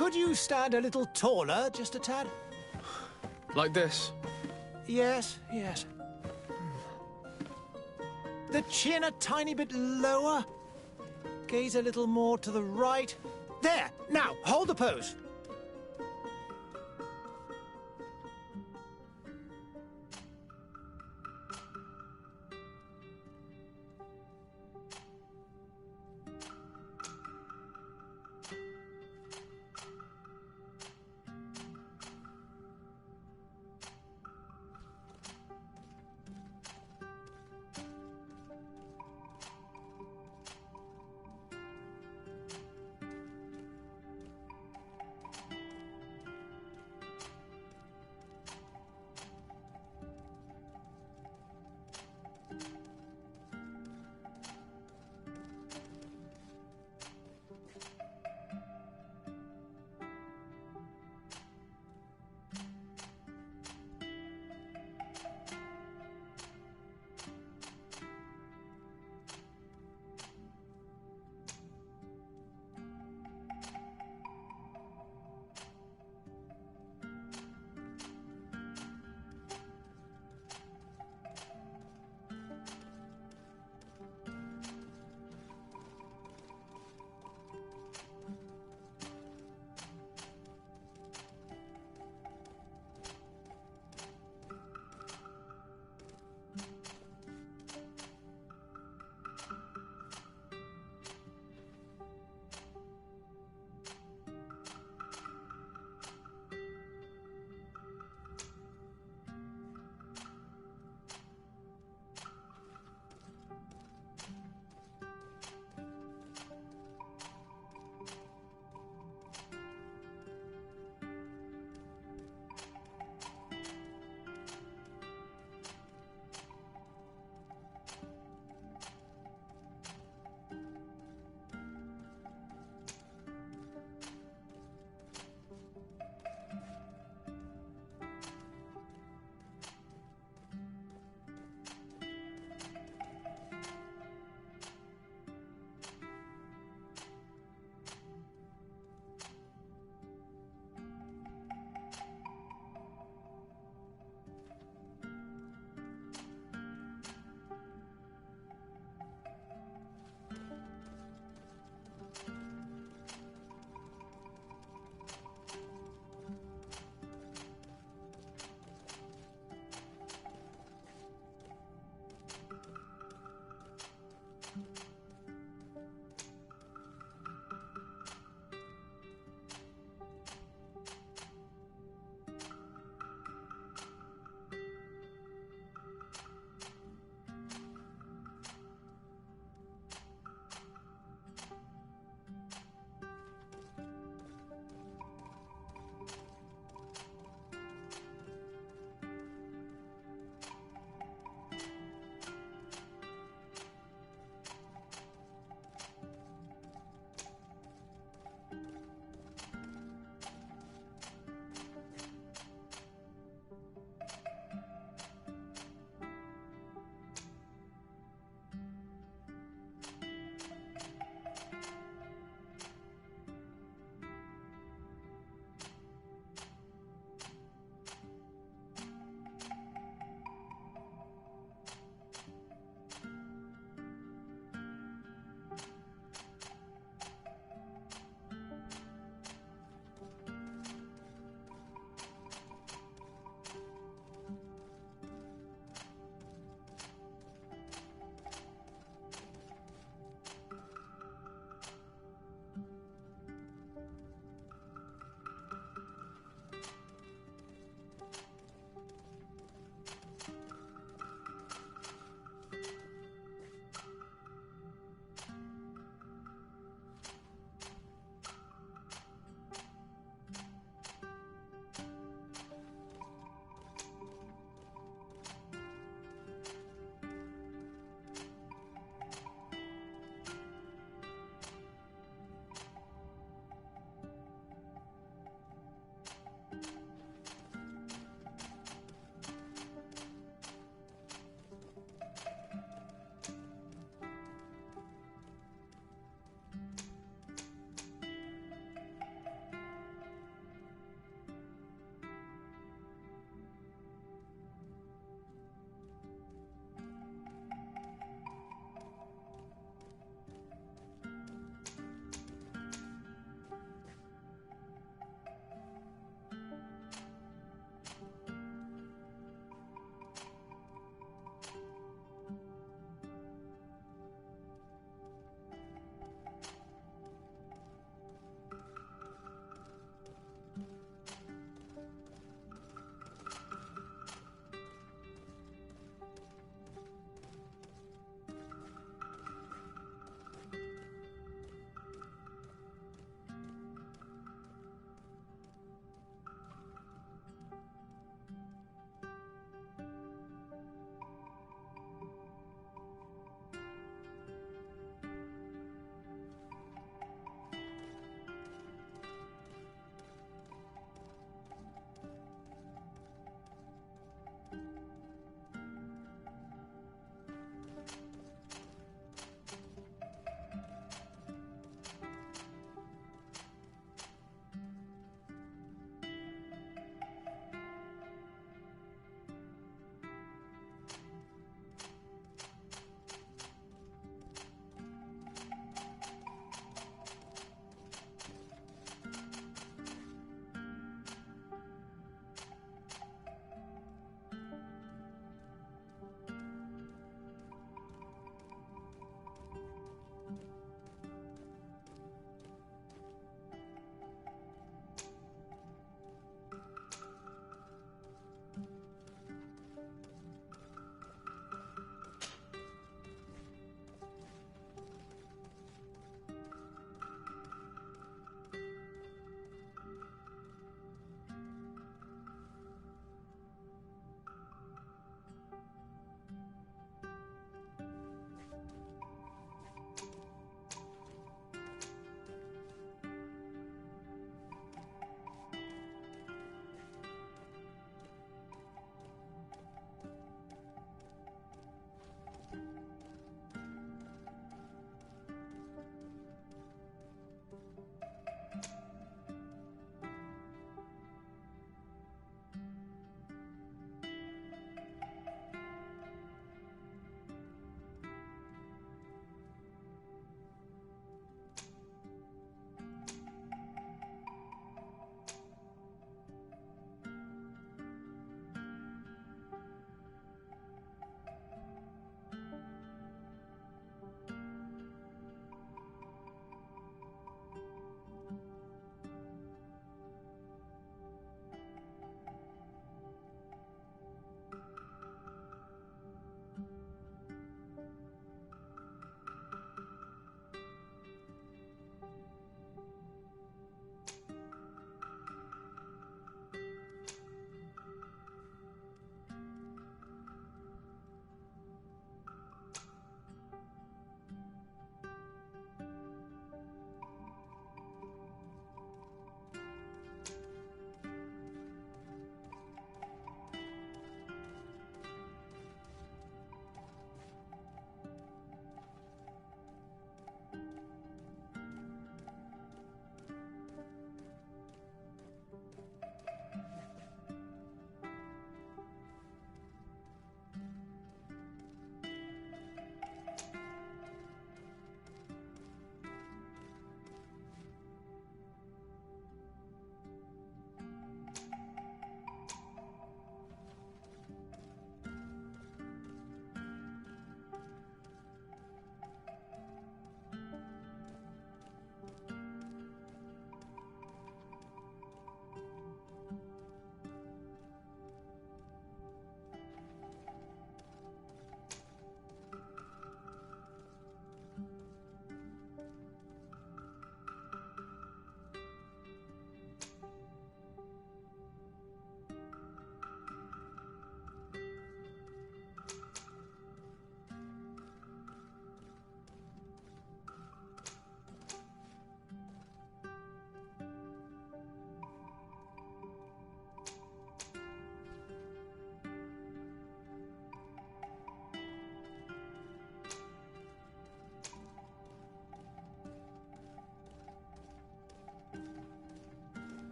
Could you stand a little taller, just a tad? Like this? Yes, yes. The chin a tiny bit lower. Gaze a little more to the right. There! Now, hold the pose.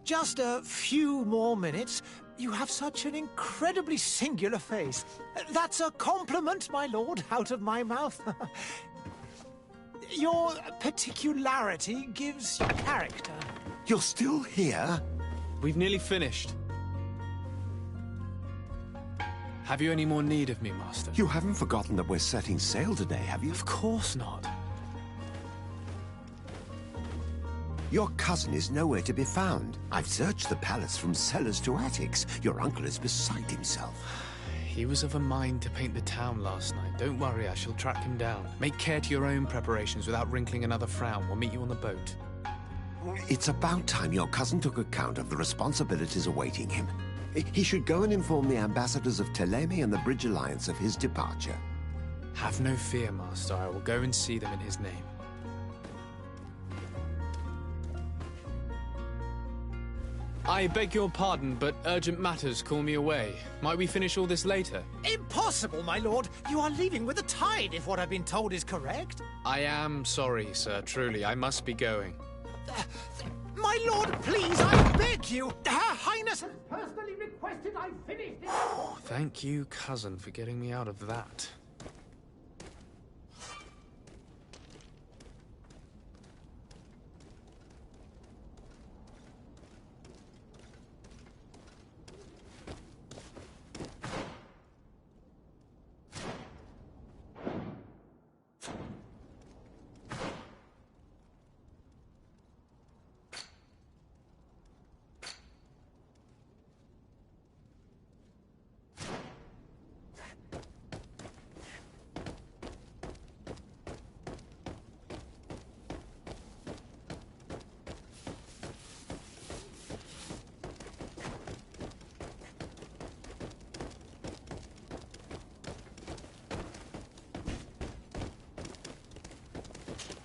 Just a few more minutes. You have such an incredibly singular face. That's a compliment, my lord, out of my mouth. Your particularity gives you character. You're still here? We've nearly finished. Have you any more need of me, Master? You haven't forgotten that we're setting sail today, have you? Of course not. Your cousin is nowhere to be found. I've searched the palace from cellars to attics. Your uncle is beside himself. He was of a mind to paint the town last night. Don't worry, I shall track him down. Make care to your own preparations without wrinkling another frown. We'll meet you on the boat. It's about time your cousin took account of the responsibilities awaiting him. He should go and inform the ambassadors of Teleme and the Bridge Alliance of his departure. Have no fear, Master. I will go and see them in his name. I beg your pardon, but urgent matters call me away. Might we finish all this later? Impossible, my lord. You are leaving with the tide, if what I've been told is correct. I am sorry, sir. Truly, I must be going. My lord, please, I beg you. Her Highness has personally requested I finish this. Oh, thank you, cousin, for getting me out of that.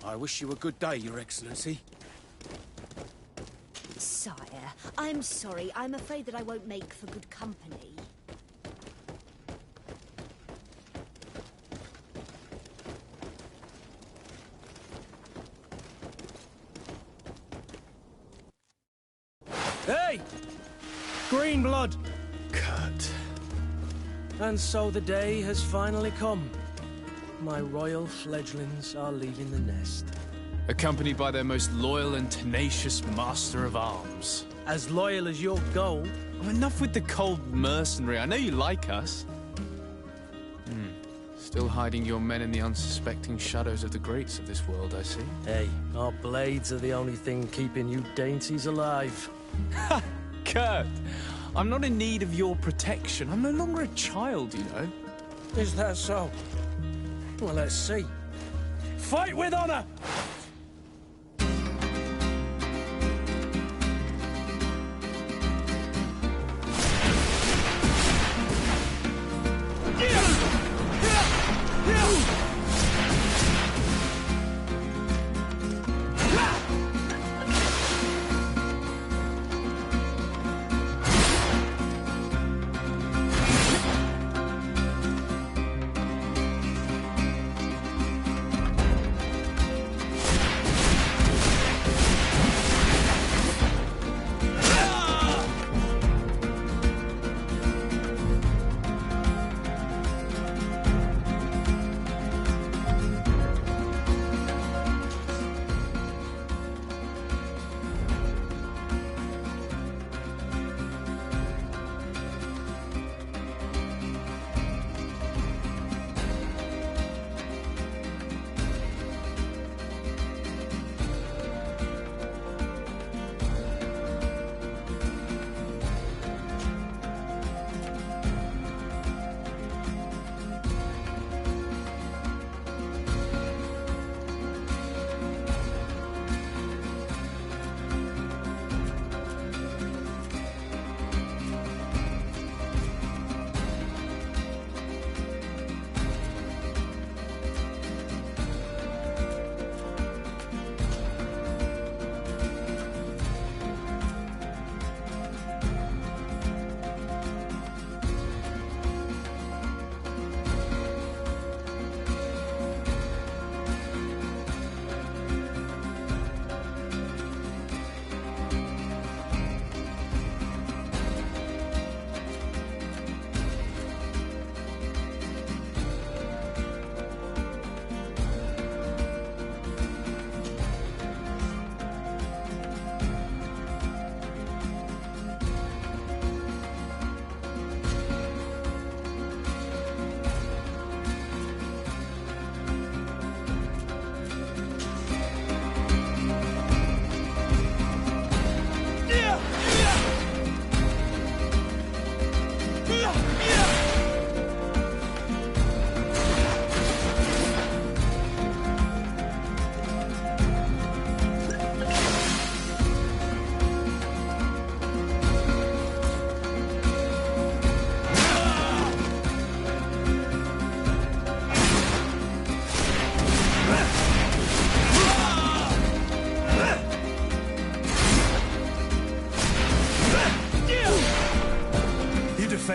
I wish you a good day, Your Excellency. Sire, I'm sorry. I'm afraid that I won't make for good company. Hey! Green blood! Kurt. And so the day has finally come. My royal fledglings are leaving the nest. Accompanied by their most loyal and tenacious master of arms. As loyal as your gold. Oh, enough with the cold mercenary. I know you like us. Still hiding your men in the unsuspecting shadows of the greats of this world, I see. Hey, our blades are the only thing keeping you dainties alive. Ha! Kurt! I'm not in need of your protection. I'm no longer a child, you know. Is that so? Well, let's see. Fight with honor!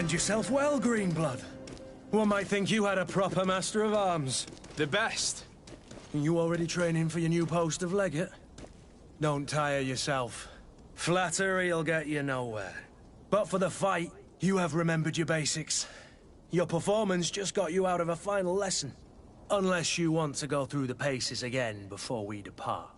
defend yourself well, Greenblood. One might think you had a proper master of arms. The best. You already training for your new post of legate? Don't tire yourself. Flattery'll get you nowhere. But for the fight, you have remembered your basics. Your performance just got you out of a final lesson. Unless you want to go through the paces again before we depart.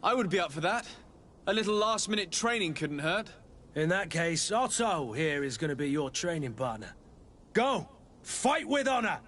I would be up for that. A little last-minute training couldn't hurt. In that case, Otto here is going to be your training partner. Go! Fight with honor!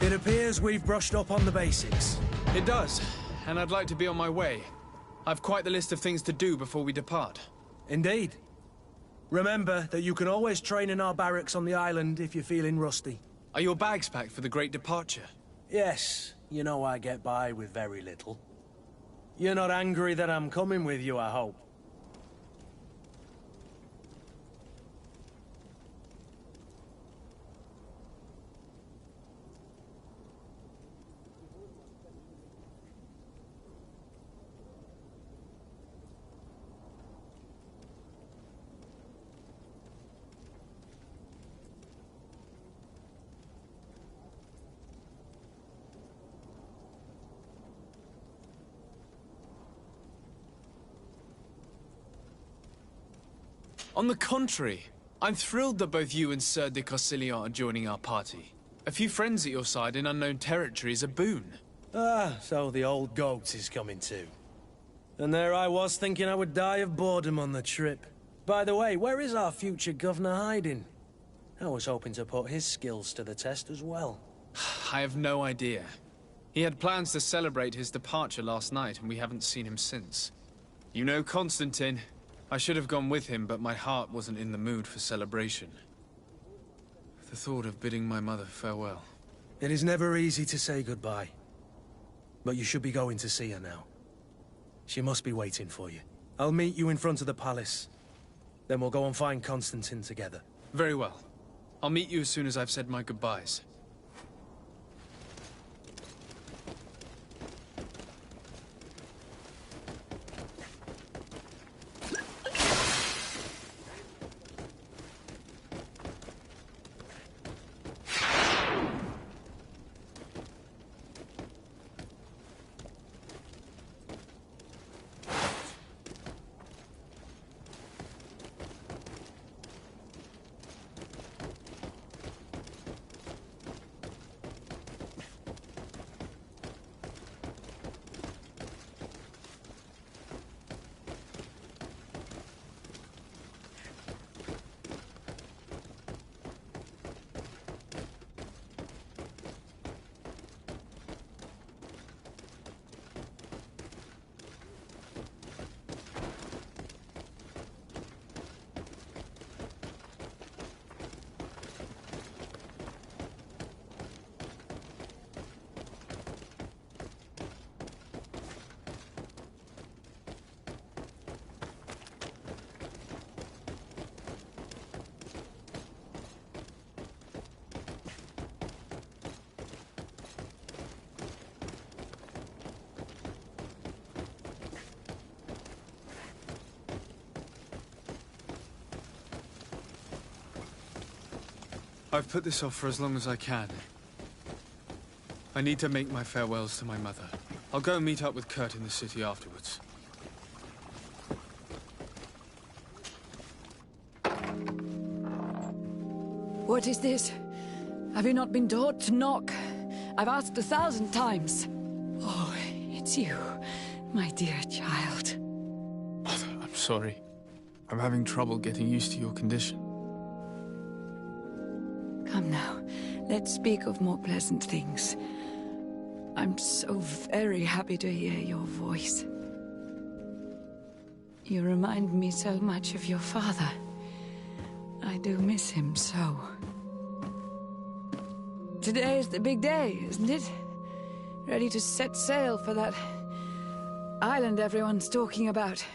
It appears we've brushed up on the basics. It does, and I'd like to be on my way. I've quite the list of things to do before we depart. Indeed. Remember that you can always train in our barracks on the island if you're feeling rusty. Are your bags packed for the great departure? Yes, you know I get by with very little. You're not angry that I'm coming with you, I hope. On the contrary, I'm thrilled that both you and Sir de Corsillon are joining our party. A few friends at your side in unknown territory is a boon. Ah, so the old goat is coming too. And there I was thinking I would die of boredom on the trip. By the way, where is our future governor hiding? I was hoping to put his skills to the test as well. I have no idea. He had plans to celebrate his departure last night, and we haven't seen him since. You know Constantine. I should have gone with him, but my heart wasn't in the mood for celebration. The thought of bidding my mother farewell. It is never easy to say goodbye. But you should be going to see her now. She must be waiting for you. I'll meet you in front of the palace. Then we'll go and find Constantine together. Very well. I'll meet you as soon as I've said my goodbyes. I've put this off for as long as I can. I need to make my farewells to my mother. I'll go and meet up with Kurt in the city afterwards. What is this? Have you not been taught to knock? I've asked 1,000 times. Oh, it's you, my dear child. Mother, I'm sorry. I'm having trouble getting used to your condition. Come now, let's speak of more pleasant things. I'm so very happy to hear your voice. You remind me so much of your father. I do miss him so. Today is the big day, isn't it? Ready to set sail for that island everyone's talking about.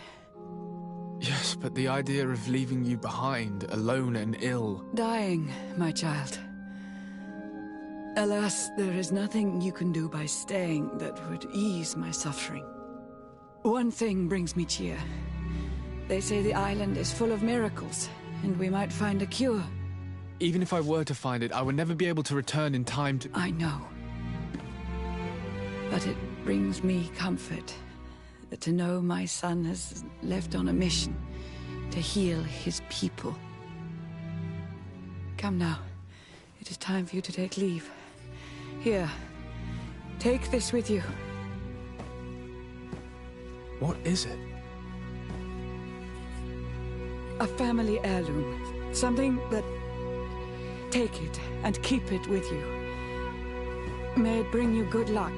Yes, but the idea of leaving you behind, alone and ill... Dying, my child. Alas, there is nothing you can do by staying that would ease my suffering. One thing brings me cheer. They say the island is full of miracles, and we might find a cure. Even if I were to find it, I would never be able to return in time to... I know. But it brings me comfort to know my son has left on a mission to heal his people. Come now. It is time for you to take leave. Here, take this with you. What is it? A family heirloom. Something that... Take it and keep it with you. May it bring you good luck.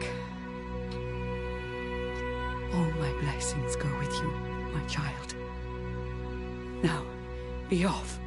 All my blessings go with you, my child. Now, be off.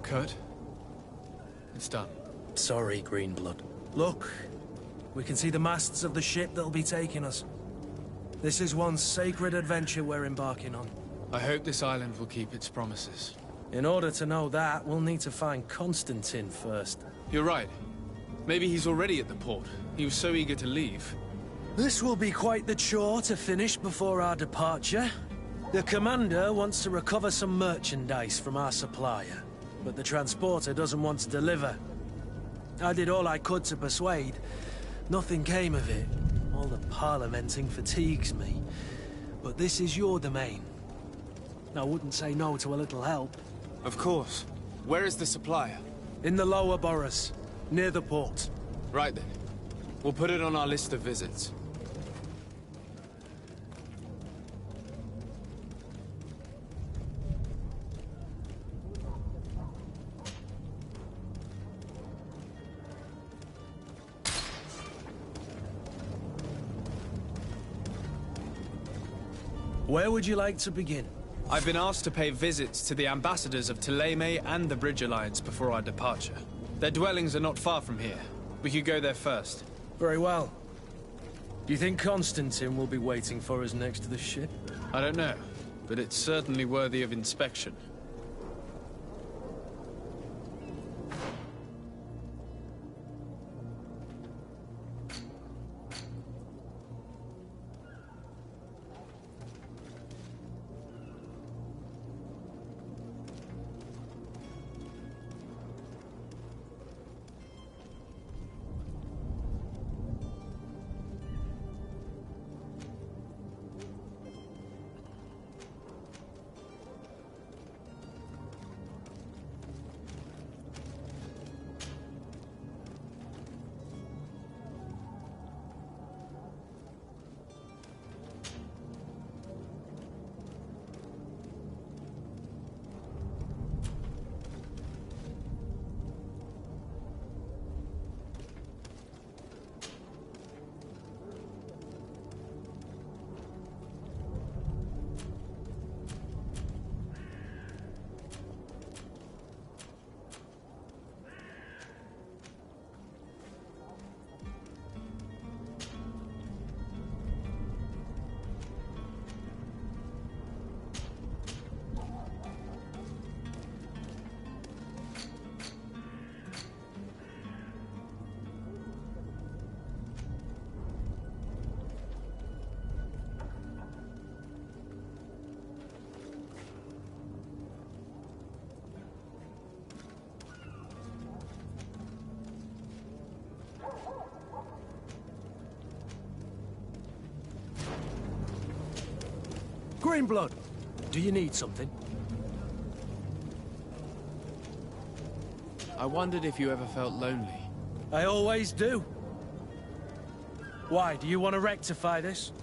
Kurt. It's done. Sorry, Greenblood. Look, we can see the masts of the ship that'll be taking us. This is one sacred adventure we're embarking on. I hope this island will keep its promises. In order to know that, we'll need to find Constantine first. You're right. Maybe he's already at the port. He was so eager to leave. This will be quite the chore to finish before our departure. The commander wants to recover some merchandise from our supplier, but the transporter doesn't want to deliver. I did all I could to persuade. Nothing came of it. All the parliamenting fatigues me. But this is your domain. I wouldn't say no to a little help. Of course. Where is the supplier? In the lower boroughs, near the port. Right then. We'll put it on our list of visits. Where would you like to begin? I've been asked to pay visits to the ambassadors of Thélème and the Bridge Alliance before our departure. Their dwellings are not far from here. We could go there first. Very well. Do you think Constantine will be waiting for us next to the ship? I don't know, but it's certainly worthy of inspection. Greenblood, do you need something? I wondered if you ever felt lonely. I always do. Why, do you want to rectify this?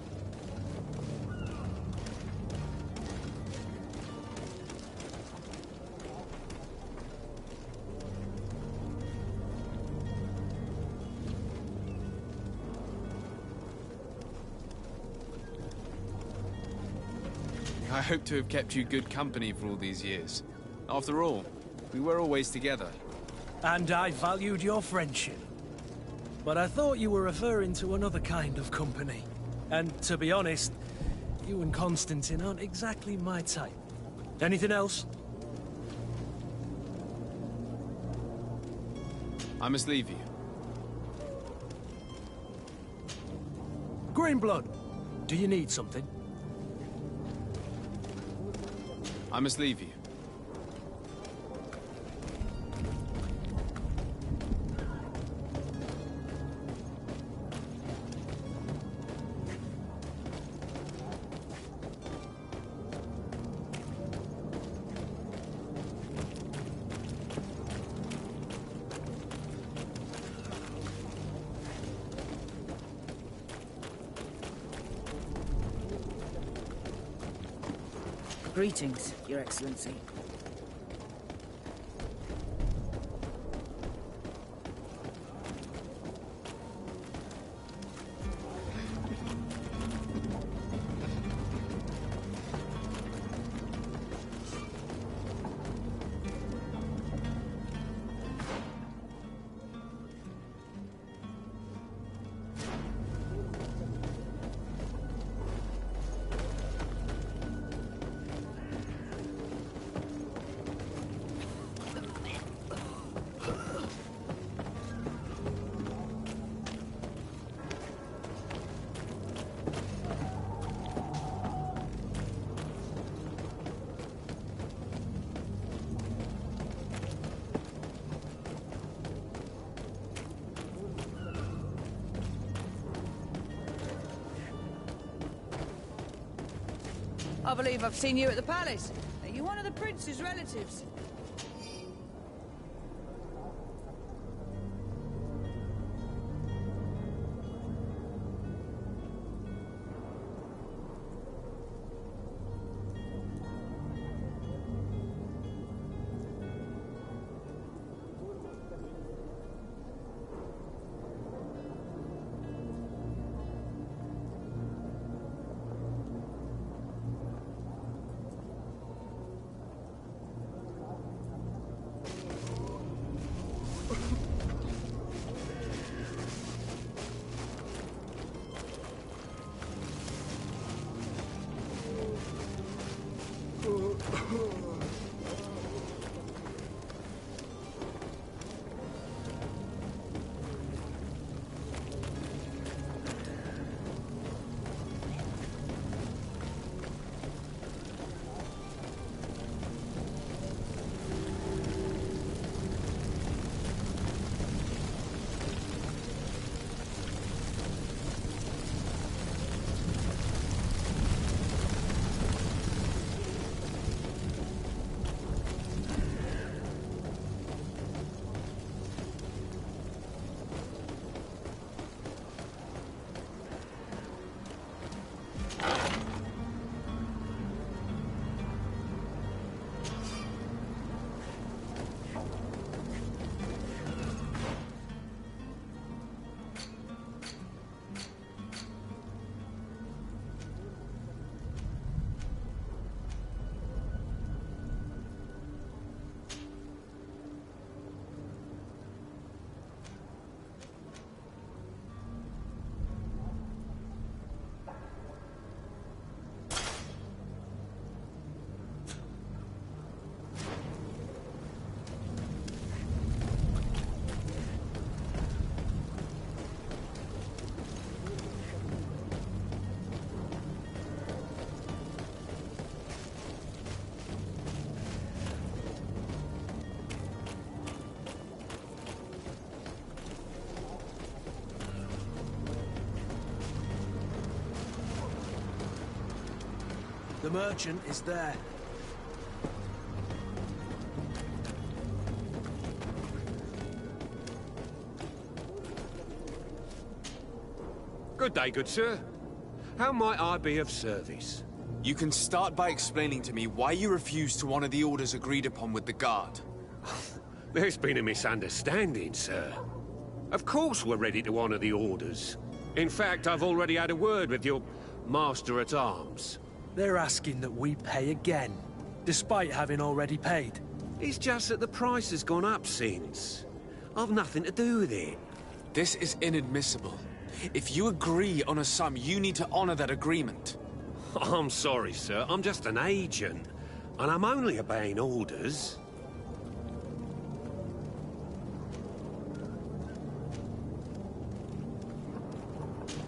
I hope to have kept you good company for all these years. After all, we were always together. And I valued your friendship. But I thought you were referring to another kind of company. And to be honest, you and Constantine aren't exactly my type. Anything else? I must leave you. Greenblood, do you need something? I must leave you. Greetings, Your Excellency. I believe I've seen you at the palace. Are you one of the prince's relatives? The merchant is there. Good day, good sir. How might I be of service? You can start by explaining to me why you refused to honor the orders agreed upon with the guard. There's been a misunderstanding, sir. Of course we're ready to honor the orders. In fact, I've already had a word with your master-at-arms. They're asking that we pay again, despite having already paid. It's just that the price has gone up since. I've nothing to do with it. This is inadmissible. If you agree on a sum, you need to honor that agreement. I'm sorry, sir. I'm just an agent. And I'm only obeying orders.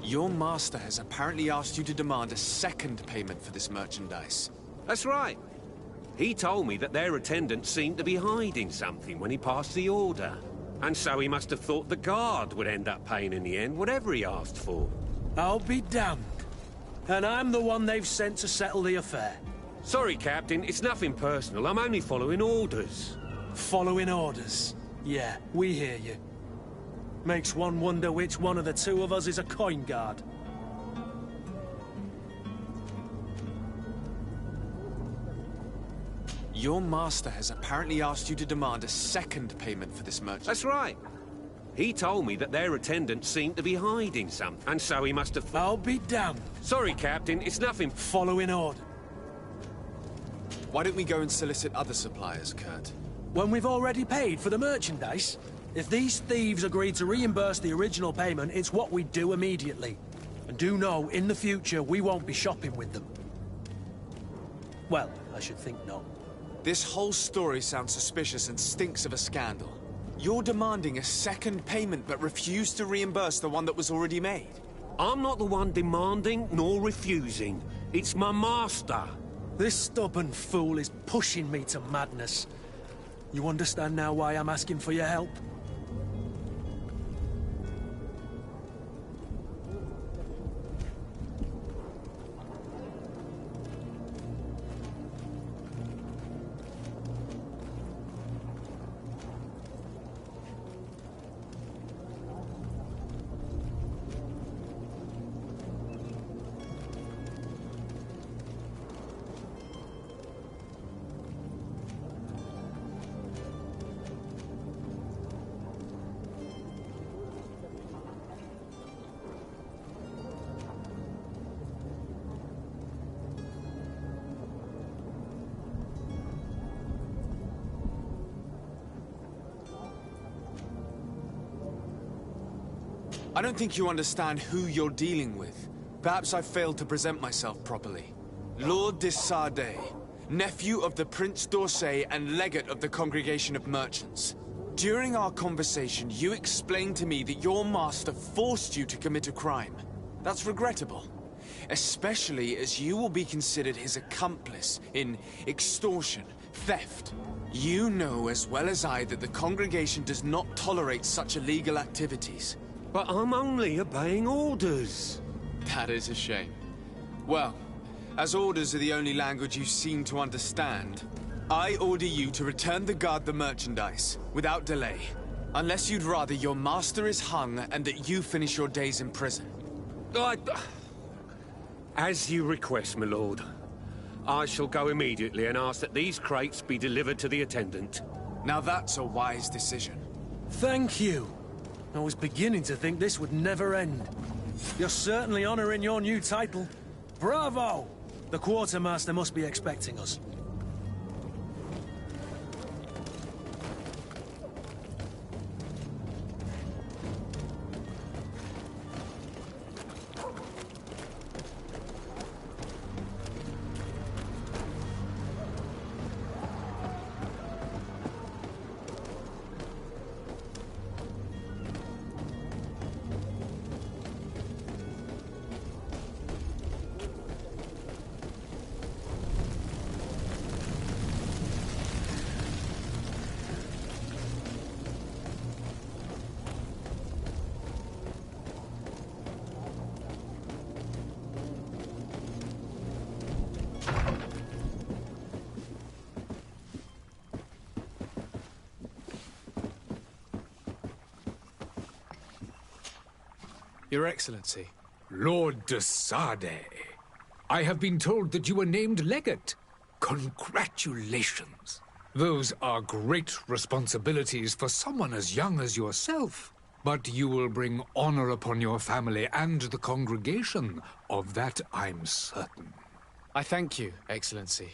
Your master has apparently asked you to demand a second payment for this merchandise. That's right. He told me that their attendant seemed to be hiding something when he passed the order. And so he must have thought the guard would end up paying in the end, whatever he asked for. I'll be damned. And I'm the one they've sent to settle the affair. Sorry, Captain. It's nothing personal. I'm only following orders. Following orders? Yeah, we hear you. Makes one wonder which one of the two of us is a coin guard. Your master has apparently asked you to demand a second payment for this merchandise. That's right. He told me that their attendant seemed to be hiding something, and so he must have... I'll be damned. Sorry, Captain, it's nothing... Following order. Why don't we go and solicit other suppliers, Kurt? When we've already paid for the merchandise? If these thieves agree to reimburse the original payment, it's what we do immediately. And do know, in the future, we won't be shopping with them. Well, I should think not. This whole story sounds suspicious and stinks of a scandal. You're demanding a second payment but refuse to reimburse the one that was already made. I'm not the one demanding nor refusing. It's my master. This stubborn fool is pushing me to madness. You understand now why I'm asking for your help? I don't think you understand who you're dealing with. Perhaps I failed to present myself properly. Lord de Sardet, nephew of the Prince d'Orsay and legate of the Congregation of Merchants. During our conversation, you explained to me that your master forced you to commit a crime. That's regrettable, especially as you will be considered his accomplice in extortion, theft. You know as well as I that the Congregation does not tolerate such illegal activities. But I'm only obeying orders. That is a shame. Well, as orders are the only language you seem to understand, I order you to return the guard the merchandise, without delay. Unless you'd rather your master is hung and that you finish your days in prison. As you request, my lord. I shall go immediately and ask that these crates be delivered to the attendant. Now that's a wise decision. Thank you. I was beginning to think this would never end. You're certainly honoring your new title. Bravo! The quartermaster must be expecting us. Your Excellency. Lord de Sardet, I have been told that you were named legate. Congratulations. Those are great responsibilities for someone as young as yourself. But you will bring honor upon your family and the congregation. Of that I'm certain. I thank you, Excellency.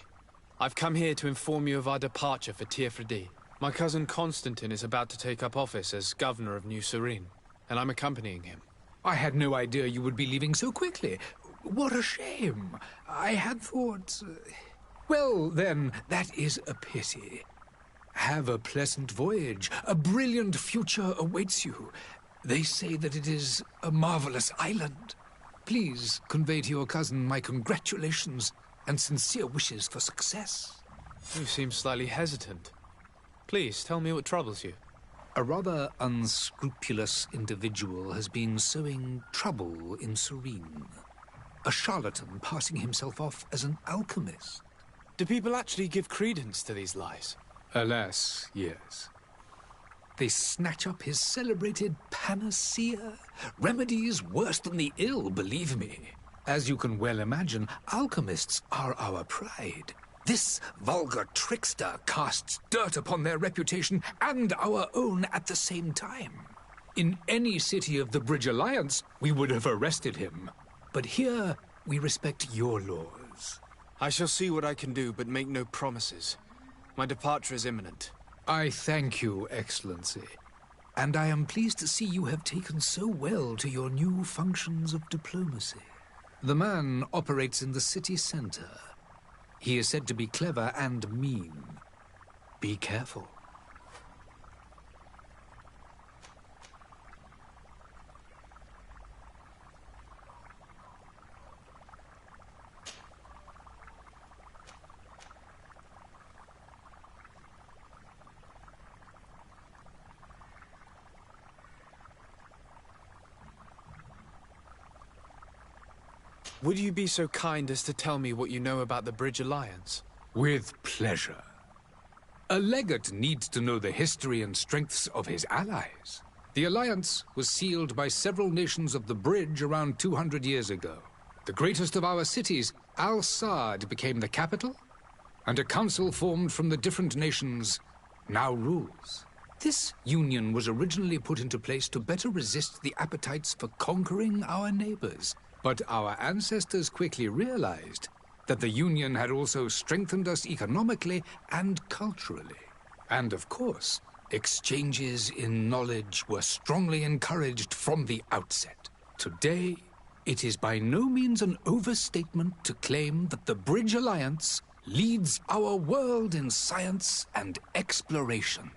I've come here to inform you of our departure for Tiefredi. My cousin Constantine is about to take up office as governor of New Serene, and I'm accompanying him. I had no idea you would be leaving so quickly. What a shame. I had thought... Well, then, that is a pity. Have a pleasant voyage. A brilliant future awaits you. They say that it is a marvelous island. Please convey to your cousin my congratulations and sincere wishes for success. You seem slightly hesitant. Please, tell me what troubles you. A rather unscrupulous individual has been sowing trouble in Serene. A charlatan passing himself off as an alchemist. Do people actually give credence to these lies? Alas, yes. They snatch up his celebrated panacea. Remedies worse than the ill, believe me. As you can well imagine, alchemists are our pride. This vulgar trickster casts dirt upon their reputation and our own at the same time. In any city of the Bridge Alliance, we would have arrested him. But here, we respect your laws. I shall see what I can do, but make no promises. My departure is imminent. I thank you, Excellency. And I am pleased to see you have taken so well to your new functions of diplomacy. The man operates in the city center. He is said to be clever and mean. Be careful. Would you be so kind as to tell me what you know about the Bridge Alliance? With pleasure. A legate needs to know the history and strengths of his allies. The alliance was sealed by several nations of the Bridge around 200 years ago. The greatest of our cities, Al-Saad, became the capital, and a council formed from the different nations now rules. This union was originally put into place to better resist the appetites for conquering our neighbors. But our ancestors quickly realized that the Union had also strengthened us economically and culturally. And of course, Exchanges in knowledge were strongly encouraged from the outset. Today, it is by no means an overstatement to claim that the Bridge Alliance leads our world in science and exploration.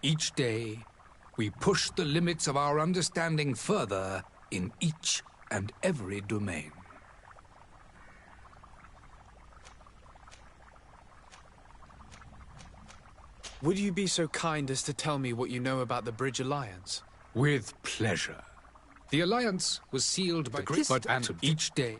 Each day, we push the limits of our understanding further in each and every domain. Would you be so kind as to tell me what you know about the Bridge Alliance? With pleasure. The Alliance was sealed by and each day.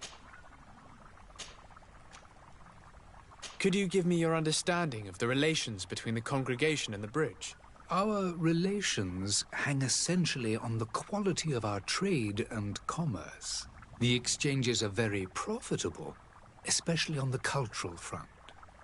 Could you give me your understanding of the relations between the congregation and the Bridge? Our relations hang essentially on the quality of our trade and commerce. The exchanges are very profitable, especially on the cultural front.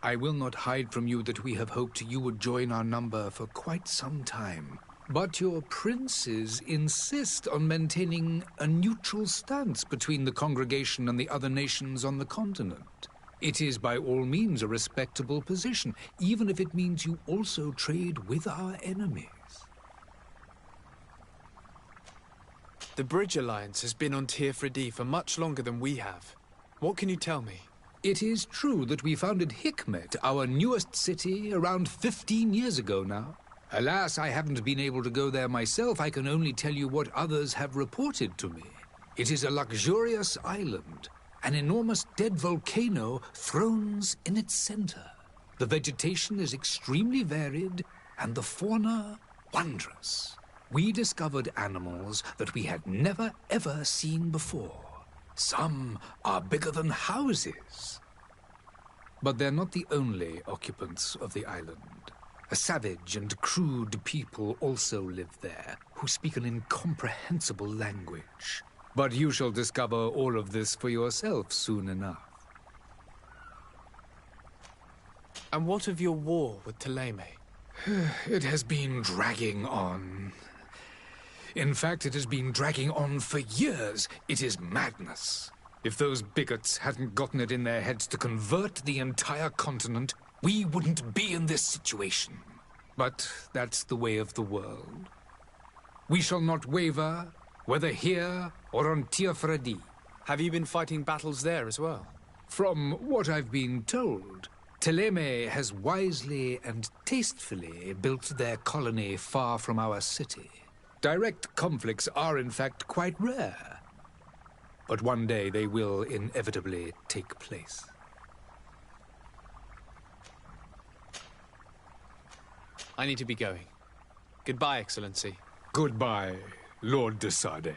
I will not hide from you that we have hoped you would join our number for quite some time. But your princes insist on maintaining a neutral stance between the congregation and the other nations on the continent. It is by all means a respectable position, even if it means you also trade with our enemies. The Bridge Alliance has been on Tirfredi for much longer than we have. What can you tell me? It is true that we founded Hikmet, our newest city, around 15 years ago now. Alas, I haven't been able to go there myself. I can only tell you what others have reported to me. It is a luxurious island. An enormous dead volcano thrones in its center. The vegetation is extremely varied, and the fauna wondrous. We discovered animals that we had never ever seen before. Some are bigger than houses. But they're not the only occupants of the island. A savage and crude people also live there, who speak an incomprehensible language. But you shall discover all of this for yourself soon enough. And what of your war with Thélème? It has been dragging on. In fact, it has been dragging on for years. It is madness. If those bigots hadn't gotten it in their heads to convert the entire continent, we wouldn't be in this situation. But that's the way of the world. We shall not waver, whether here or on Tirfredi. Have you been fighting battles there as well? From what I've been told, Thélème has wisely and tastefully built their colony far from our city. Direct conflicts are, in fact, quite rare. But one day they will inevitably take place. I need to be going. Goodbye, Excellency. Goodbye, Lord de Sade.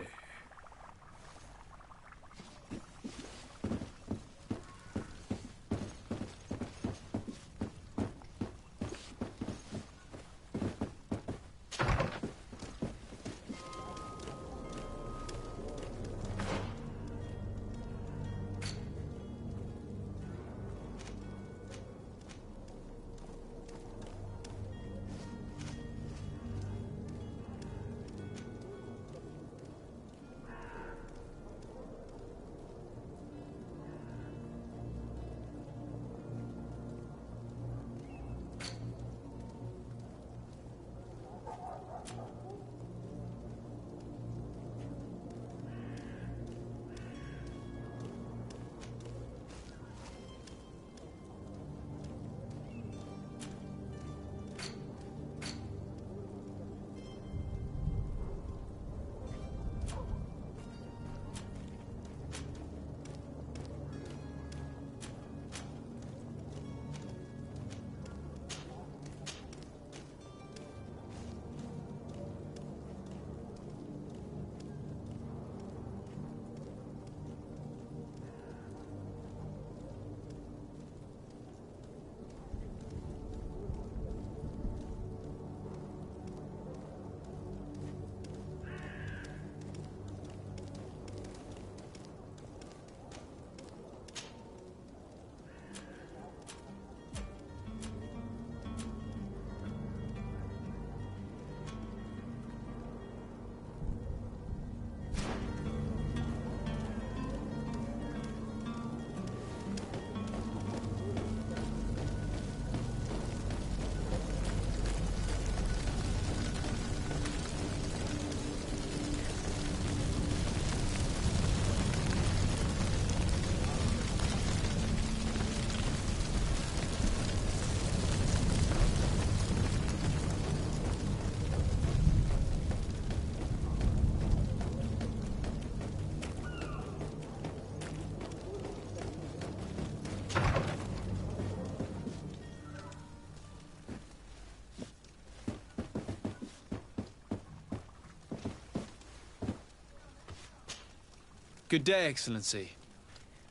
Good day, Excellency.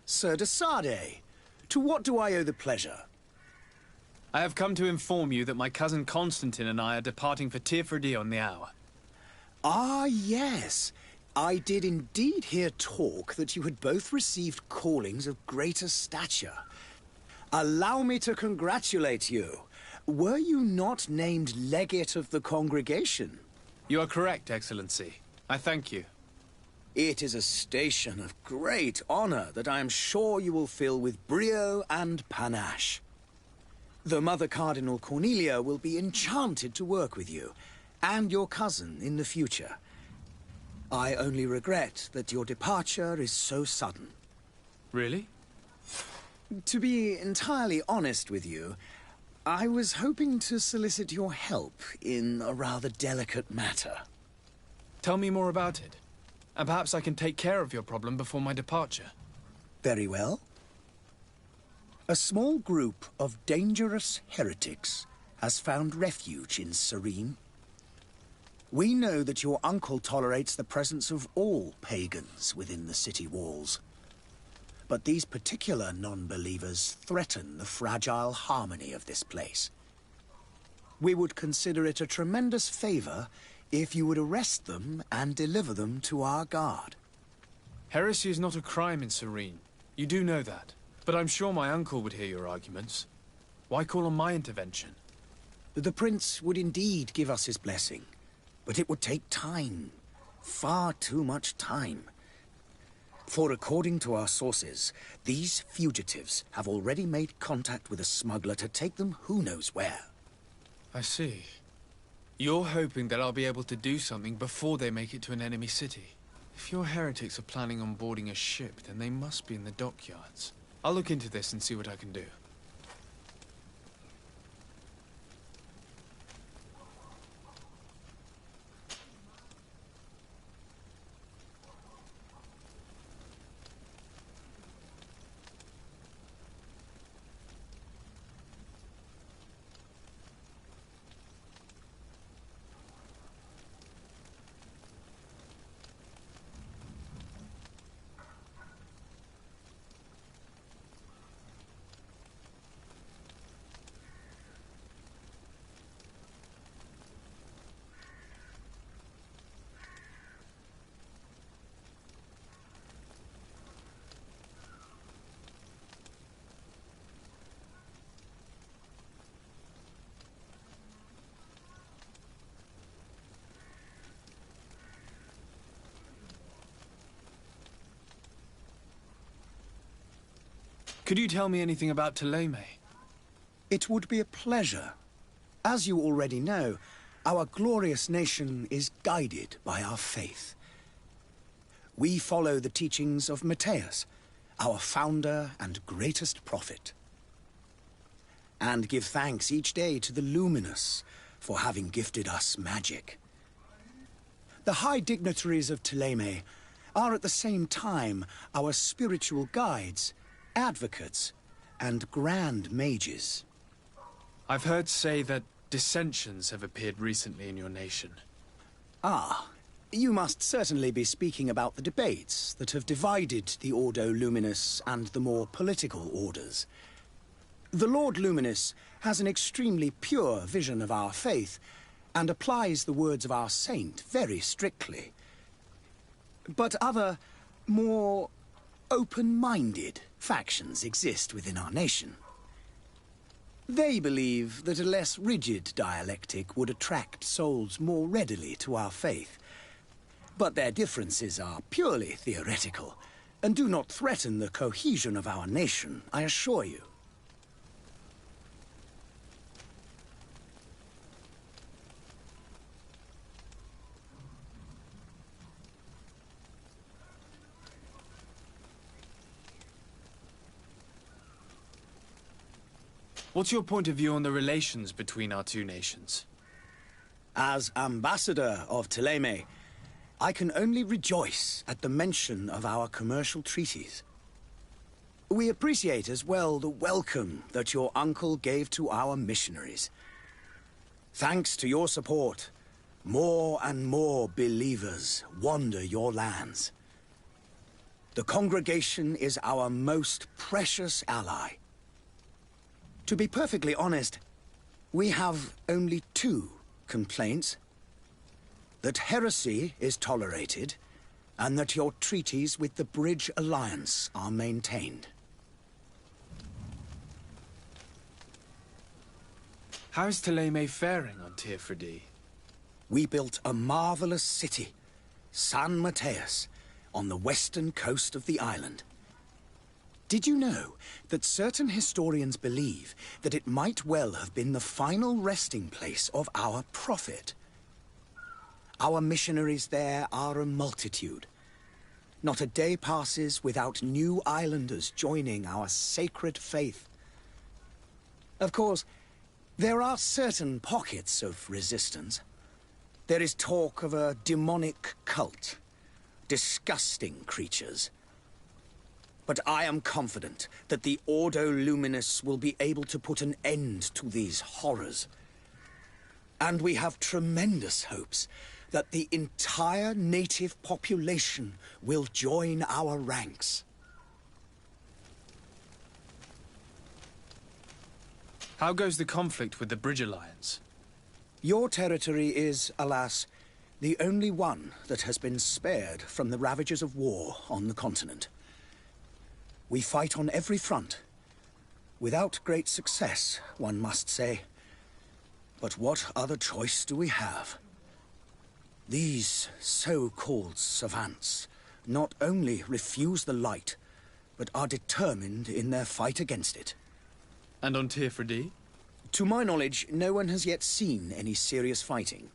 Sir de Sade, to what do I owe the pleasure? I have come to inform you that my cousin Constantine and I are departing for Tirfredi on the hour. Ah, yes. I did indeed hear talk that you had both received callings of greater stature. Allow me to congratulate you. Were you not named legate of the congregation? You are correct, Excellency. I thank you. It is a station of great honor that I am sure you will fill with brio and panache. The Mother Cardinal Cornelia will be enchanted to work with you, and your cousin in the future. I only regret that your departure is so sudden. Really? To be entirely honest with you, I was hoping to solicit your help in a rather delicate matter. Tell me more about it, and perhaps I can take care of your problem before my departure. Very well. A small group of dangerous heretics has found refuge in Serene. We know that your uncle tolerates the presence of all pagans within the city walls. But these particular non-believers threaten the fragile harmony of this place. We would consider it a tremendous favor if you would arrest them and deliver them to our guard. Heresy is not a crime in Serene. You do know that. But I'm sure my uncle would hear your arguments. Why call on my intervention? The Prince would indeed give us his blessing, but it would take time. Far too much time. For according to our sources, these fugitives have already made contact with a smuggler to take them who knows where. I see. You're hoping that I'll be able to do something before they make it to an enemy city. If your heretics are planning on boarding a ship, then they must be in the dockyards. I'll look into this and see what I can do. Could you tell me anything about Thélème? It would be a pleasure. As you already know, our glorious nation is guided by our faith. We follow the teachings of Matthias, our founder and greatest prophet, and give thanks each day to the Luminous for having gifted us magic. The high dignitaries of Thélème are at the same time our spiritual guides, advocates, and grand mages. I've heard say that dissensions have appeared recently in your nation. Ah, you must certainly be speaking about the debates that have divided the Ordo Luminous and the more political orders. The Lord Luminous has an extremely pure vision of our faith and applies the words of our saint very strictly. But other, more open-minded factions exist within our nation. They believe that a less rigid dialectic would attract souls more readily to our faith. But their differences are purely theoretical and do not threaten the cohesion of our nation, I assure you. What's your point of view on the relations between our two nations? As ambassador of Thélème, I can only rejoice at the mention of our commercial treaties. We appreciate as well the welcome that your uncle gave to our missionaries. Thanks to your support, more and more believers wander your lands. The congregation is our most precious ally. To be perfectly honest, we have only two complaints. That heresy is tolerated, and that your treaties with the Bridge Alliance are maintained. How's Thélème faring on Teofredi? We built a marvelous city, San Mateus, on the western coast of the island. Did you know that certain historians believe that it might well have been the final resting place of our prophet? Our missionaries there are a multitude. Not a day passes without new islanders joining our sacred faith. Of course, there are certain pockets of resistance. There is talk of a demonic cult. Disgusting creatures. But I am confident that the Ordo Luminus will be able to put an end to these horrors. And we have tremendous hopes that the entire native population will join our ranks. How goes the conflict with the Bridge Alliance? Your territory is, alas, the only one that has been spared from the ravages of war on the continent. We fight on every front. Without great success, one must say. But what other choice do we have? These so-called savants not only refuse the light, but are determined in their fight against it. And on Teofredi? To my knowledge, no one has yet seen any serious fighting.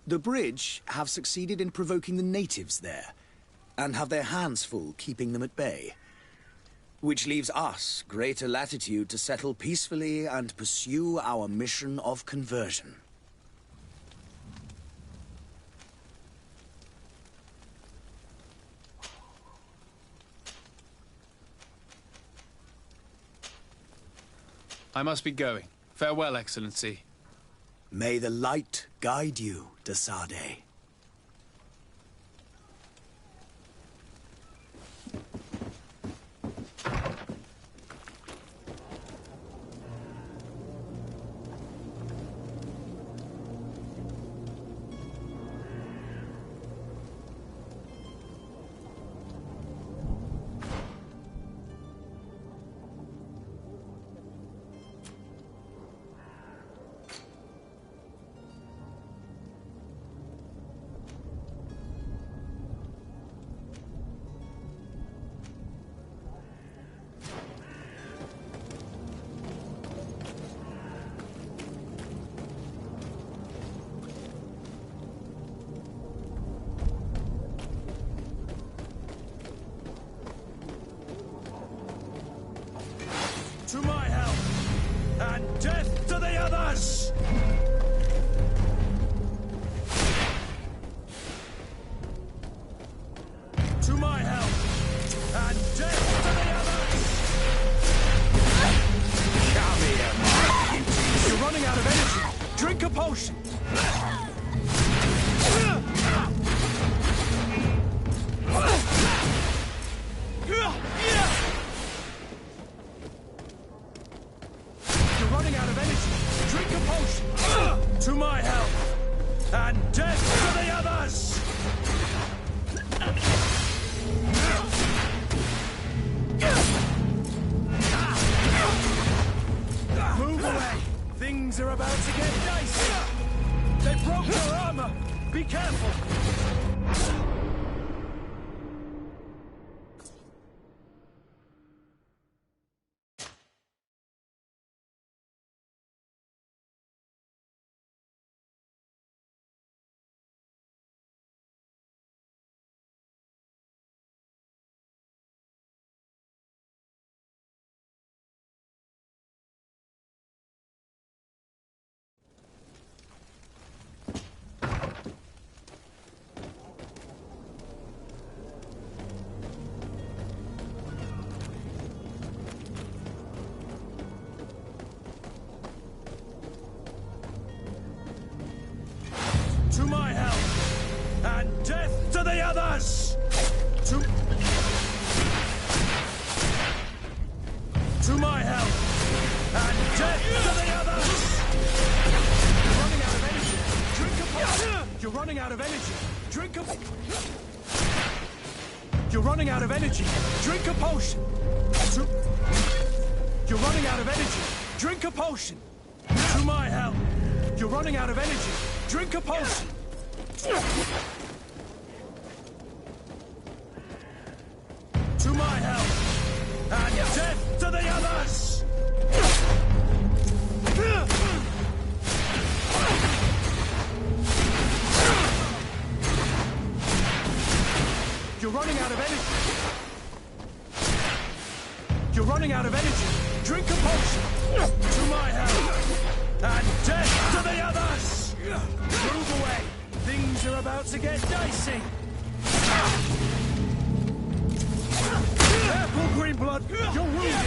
The Bridge have succeeded in provoking the natives there, and have their hands full keeping them at bay. Which leaves us greater latitude to settle peacefully and pursue our mission of conversion. I must be going. Farewell, Excellency. May the light guide you, de Sade. To my help, and death to the others! To my help, and death to the others! Come here, my You're running out of energy. Drink a potion. To my help, and death to the others! Move away! Things are about to get dicey! They broke your armor! Be careful! To my help, and death to the others! To... And death to the others! You're running out of energy. Drink a... You're running out of energy. Drink a potion. You're running out of energy. Drink a potion. To my help. You're running out of energy. Drink a potion. To my help. And death to the others! You're running out of energy. You're running out of energy. Drink a potion. To my help. And death to the others! Move away. Things are about to get dicey. Careful, Greenblood. You're wounded.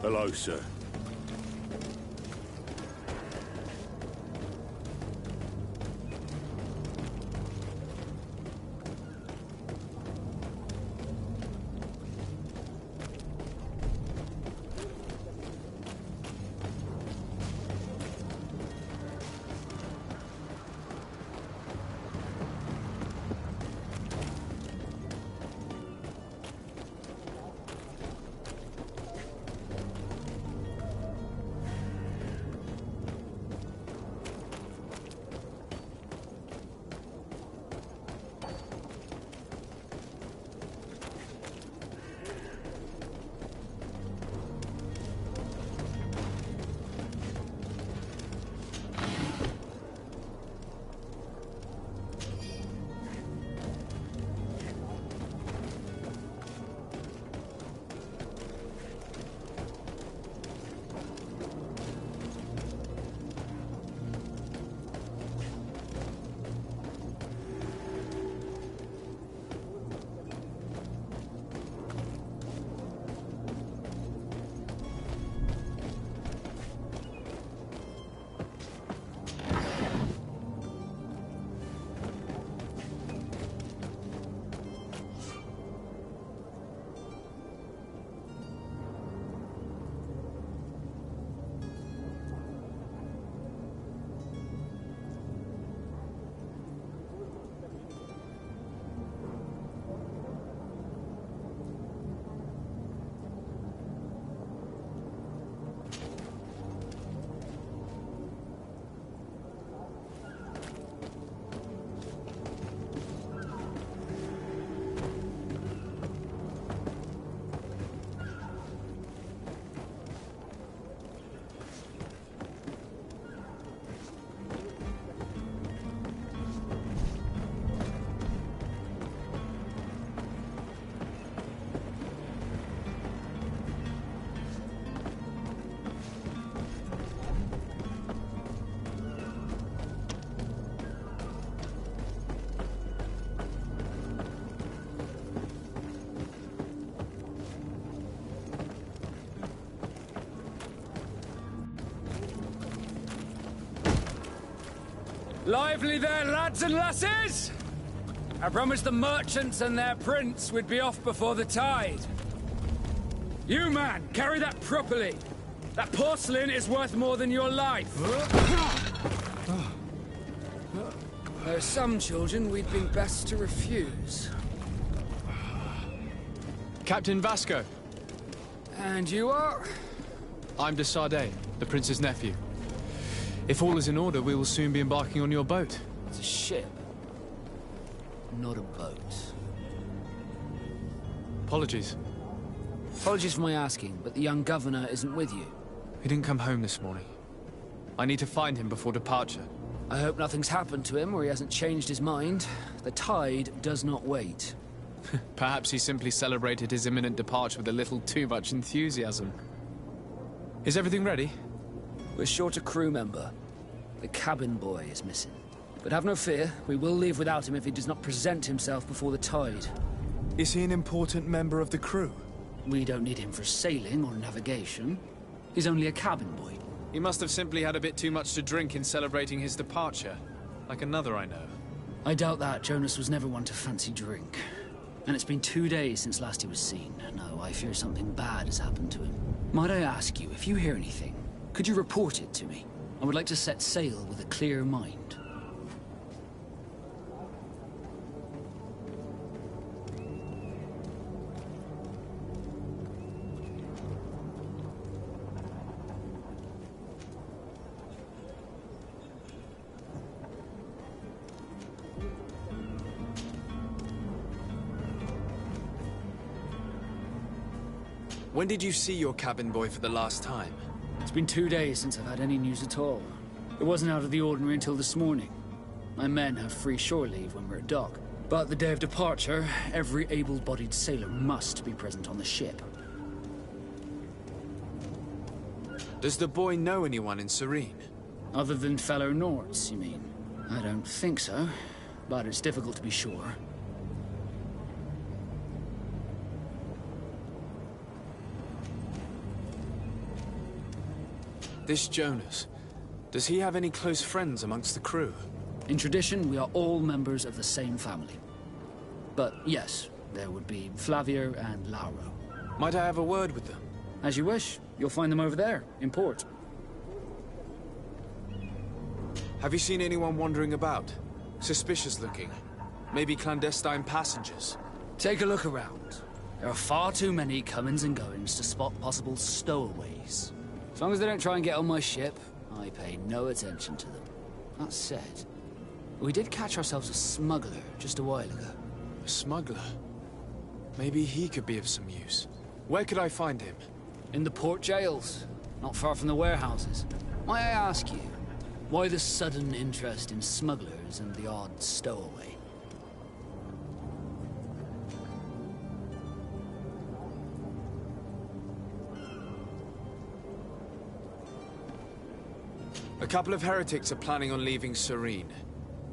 Hello, sir. Lively there, lads and lasses! I promised the merchants and their prince we'd be off before the tide. You, man, carry that properly. That porcelain is worth more than your life. There are some children we'd been best to refuse. Captain Vasco. And you are? I'm de Sardet, the prince's nephew. If all is in order, we will soon be embarking on your boat. It's a ship, not a boat. Apologies. Apologies for my asking, but the young governor isn't with you. He didn't come home this morning. I need to find him before departure. I hope nothing's happened to him or he hasn't changed his mind. The tide does not wait. Perhaps he simply celebrated his imminent departure with a little too much enthusiasm. Is everything ready? We're short a crew member. The cabin boy is missing. But have no fear, we will leave without him if he does not present himself before the tide. Is he an important member of the crew? We don't need him for sailing or navigation. He's only a cabin boy. He must have simply had a bit too much to drink in celebrating his departure. Like another I know. I doubt that. Jonas was never one to fancy drink. And it's been 2 days since last he was seen. No, I fear something bad has happened to him. Might I ask you, if you hear anything, could you report it to me? I would like to set sail with a clear mind. When did you see your cabin boy for the last time? It's been 2 days since I've had any news at all. It wasn't out of the ordinary until this morning. My men have free shore leave when we're at dock. But the day of departure, every able-bodied sailor must be present on the ship. Does the boy know anyone in Serene? Other than fellow Nords, you mean? I don't think so, but it's difficult to be sure. This Jonas, does he have any close friends amongst the crew? In tradition, we are all members of the same family. But yes, there would be Flavio and Lauro. Might I have a word with them? As you wish. You'll find them over there, in port. Have you seen anyone wandering about? Suspicious looking. Maybe clandestine passengers? Take a look around. There are far too many comings and goings to spot possible stowaways. As long as they don't try and get on my ship, I pay no attention to them. That said, we did catch ourselves a smuggler just a while ago. A smuggler? Maybe he could be of some use. Where could I find him? In the port jails, not far from the warehouses. Might I ask you, why the sudden interest in smugglers and the odd stowaway? A couple of heretics are planning on leaving Serene.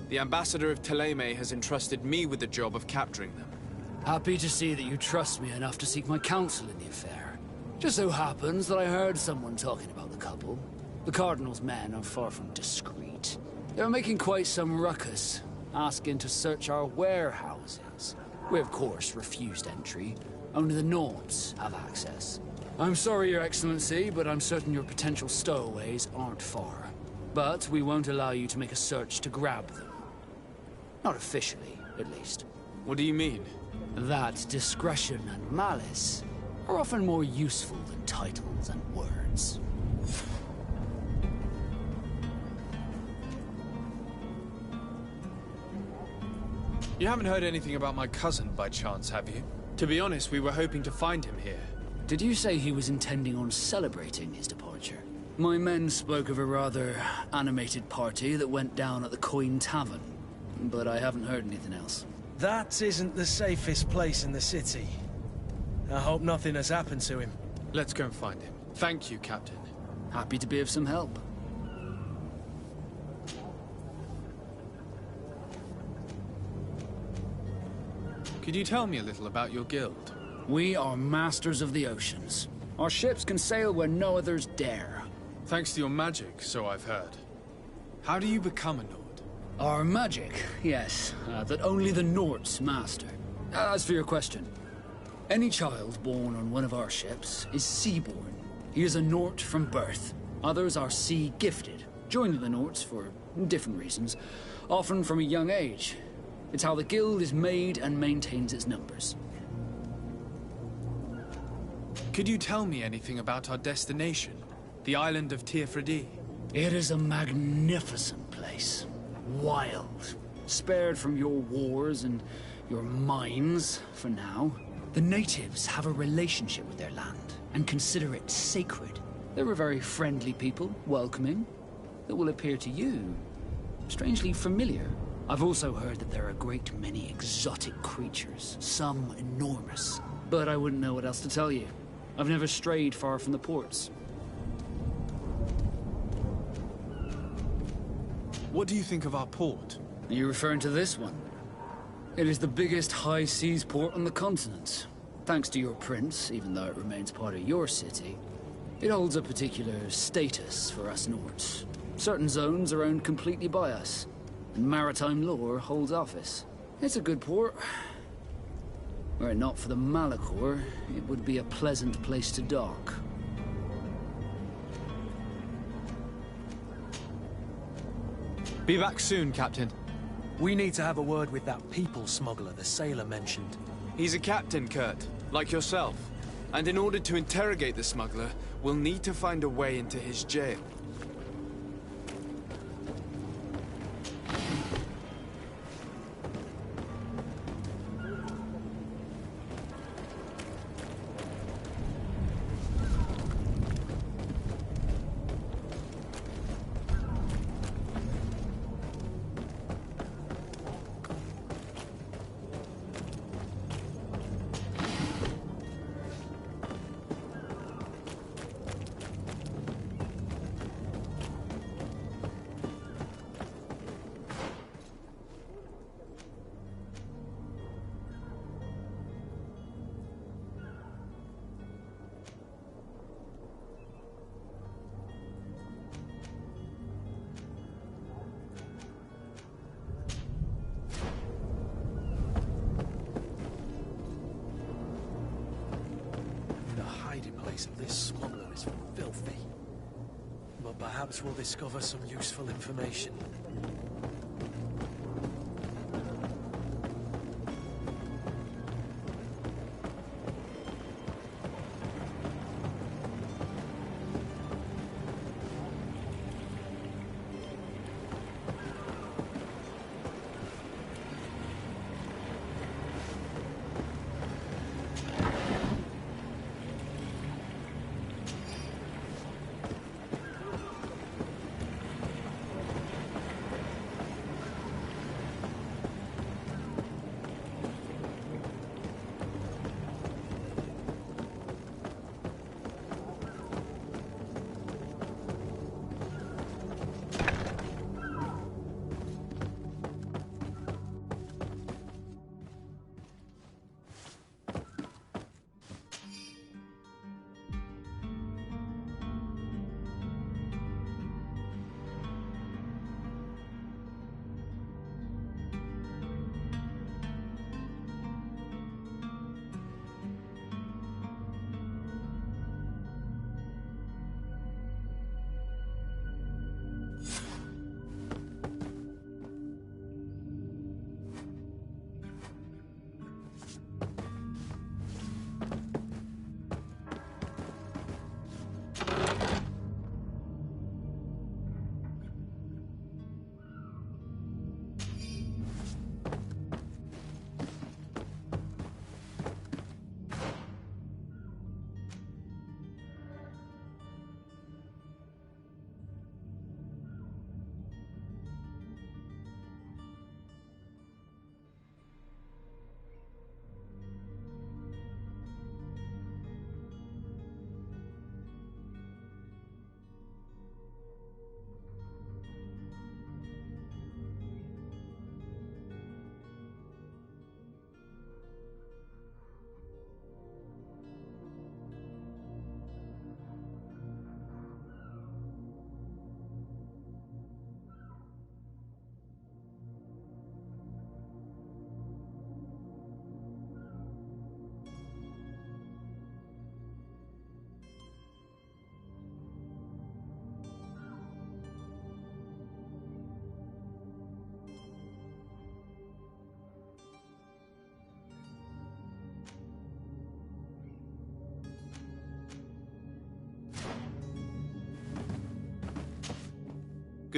The ambassador of Thélème has entrusted me with the job of capturing them. Happy to see that you trust me enough to seek my counsel in the affair. Just so happens that I heard someone talking about the couple. The Cardinal's men are far from discreet. They were making quite some ruckus, asking to search our warehouses. We, of course, refused entry. Only the Nords have access. I'm sorry, Your Excellency, but I'm certain your potential stowaways aren't far. But we won't allow you to make a search to grab them. Not officially, at least. What do you mean? That discretion and malice are often more useful than titles and words. You haven't heard anything about my cousin by chance, have you? To be honest, we were hoping to find him here. Did you say he was intending on celebrating his departure? My men spoke of a rather animated party that went down at the Coin Tavern, but I haven't heard anything else. That isn't the safest place in the city. I hope nothing has happened to him. Let's go and find him. Thank you, Captain. Happy to be of some help. Could you tell me a little about your guild? We are masters of the oceans. Our ships can sail where no others dare. Thanks to your magic, so I've heard. How do you become a Nord? Our magic, yes, that only the Norts master. As for your question, any child born on one of our ships is sea-born. He is a Nort from birth. Others are sea-gifted, joining the Norts for different reasons, often from a young age. It's how the guild is made and maintains its numbers. Could you tell me anything about our destination? The island of Tirfredi? It is a magnificent place. Wild. Spared from your wars and your mines, for now. The natives have a relationship with their land and consider it sacred. They're a very friendly people, welcoming, that will appear to you strangely familiar. I've also heard that there are a great many exotic creatures, some enormous. But I wouldn't know what else to tell you. I've never strayed far from the ports. What do you think of our port? Are you referring to this one? It is the biggest high seas port on the continent. Thanks to your prince, even though it remains part of your city, it holds a particular status for us Norts. Certain zones are owned completely by us, and maritime law holds office. It's a good port. Were it not for the Malachor, it would be a pleasant place to dock. Be back soon, Captain. We need to have a word with that people smuggler the sailor mentioned. He's a captain, Kurt, like yourself. And in order to interrogate the smuggler, we'll need to find a way into his jail. This smuggler is filthy. But perhaps we'll discover some useful information.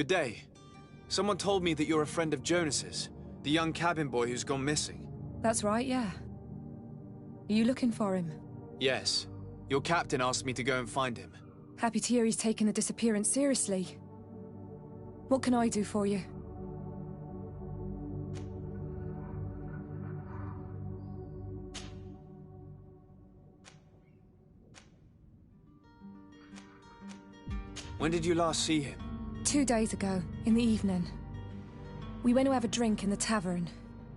Good day. Someone told me that you're a friend of Jonas's, the young cabin boy who's gone missing. That's right, yeah. Are you looking for him? Yes. Your captain asked me to go and find him. Happy to hear he's taken the disappearance seriously. What can I do for you? When did you last see him? 2 days ago, in the evening. We went to have a drink in the tavern.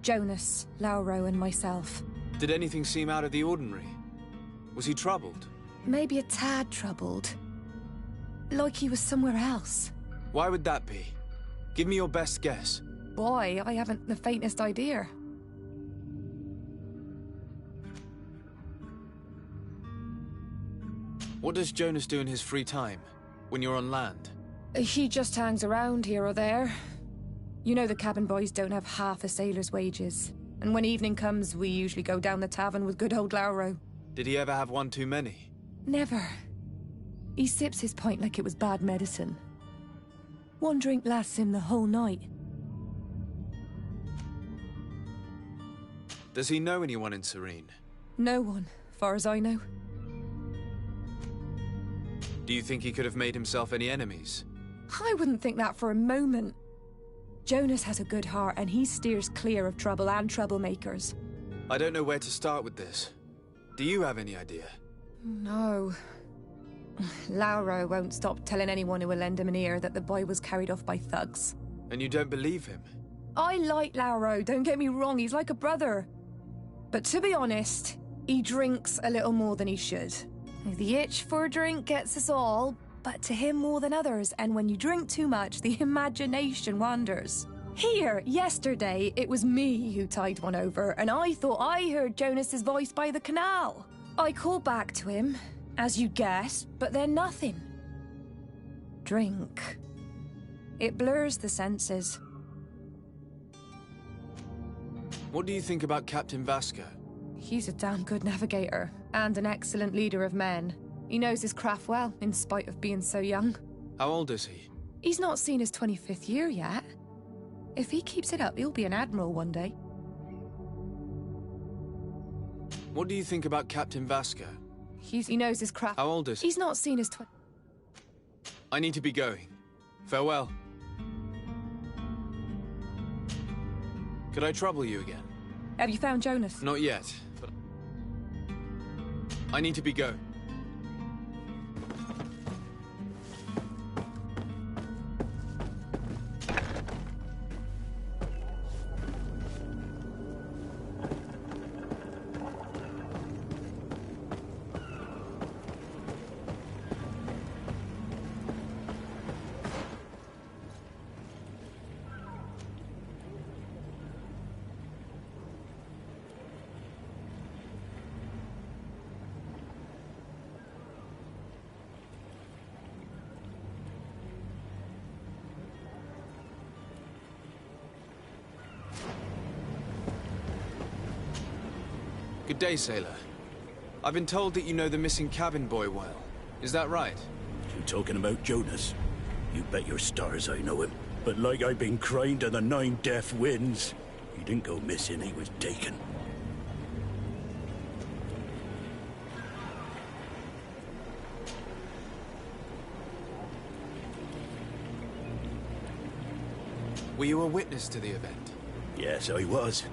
Jonas, Lauro and myself. Did anything seem out of the ordinary? Was he troubled? Maybe a tad troubled. Like he was somewhere else. Why would that be? Give me your best guess. Boy, I haven't the faintest idea. What does Jonas do in his free time, when you're on land? He just hangs around here or there. You know the cabin boys don't have half a sailor's wages. And when evening comes, we usually go down the tavern with good old Lauro. Did he ever have one too many? Never. He sips his pint like it was bad medicine. One drink lasts him the whole night. Does he know anyone in Serene? No one, far as I know. Do you think he could have made himself any enemies? I wouldn't think that for a moment. Jonas has a good heart and he steers clear of trouble and troublemakers. I don't know where to start with this. Do you have any idea? No. Lauro won't stop telling anyone who will lend him an ear that the boy was carried off by thugs. And you don't believe him? I like Lauro, don't get me wrong, he's like a brother. But to be honest, he drinks a little more than he should. The itch for a drink gets us all, but to him more than others, and when you drink too much, the imagination wanders. Here, yesterday, it was me who tied one over, and I thought I heard Jonas's voice by the canal. I called back to him, as you guessed, but then nothing. Drink. It blurs the senses. What do you think about Captain Vasco? He's a damn good navigator, and an excellent leader of men. He knows his craft well, in spite of being so young. How old is he? He's not seen his 25th year yet. If he keeps it up, he'll be an admiral one day. What do you think about Captain Vasco? He knows his craft. How old is he? He's not seen his I need to be going. Farewell. Could I trouble you again? Have you found Jonas? Not yet, but I need to be going. Good day, sailor. I've been told that you know the missing cabin boy well. Is that right? You talking about Jonas? You bet your stars I know him. But like I've been crying to the 9 deaf winds, he didn't go missing, he was taken. Were you a witness to the event? Yes, I was.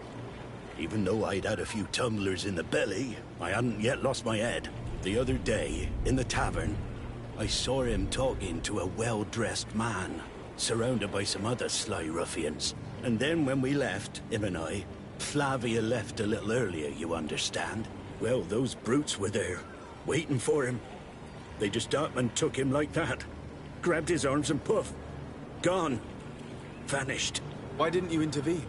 Even though I'd had a few tumblers in the belly, I hadn't yet lost my head. The other day, in the tavern, I saw him talking to a well-dressed man, surrounded by some other sly ruffians. And then when we left, him and I, Flavia left a little earlier, you understand. Well, those brutes were there, waiting for him. They just up and took him like that. Grabbed his arms and poof, gone. Vanished. Why didn't you intervene?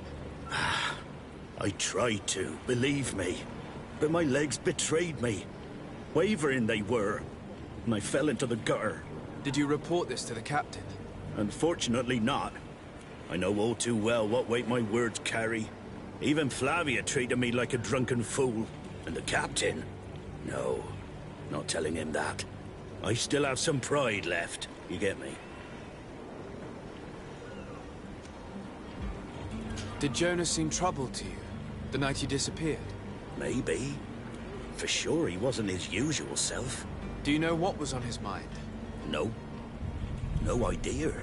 I tried to, believe me. But my legs betrayed me. Wavering they were. And I fell into the gutter. Did you report this to the captain? Unfortunately not. I know all too well what weight my words carry. Even Flavia treated me like a drunken fool. And the captain? No, not telling him that. I still have some pride left, you get me? Did Jonas seem troubled to you the night he disappeared? Maybe. For sure he wasn't his usual self. Do you know what was on his mind? No. No idea.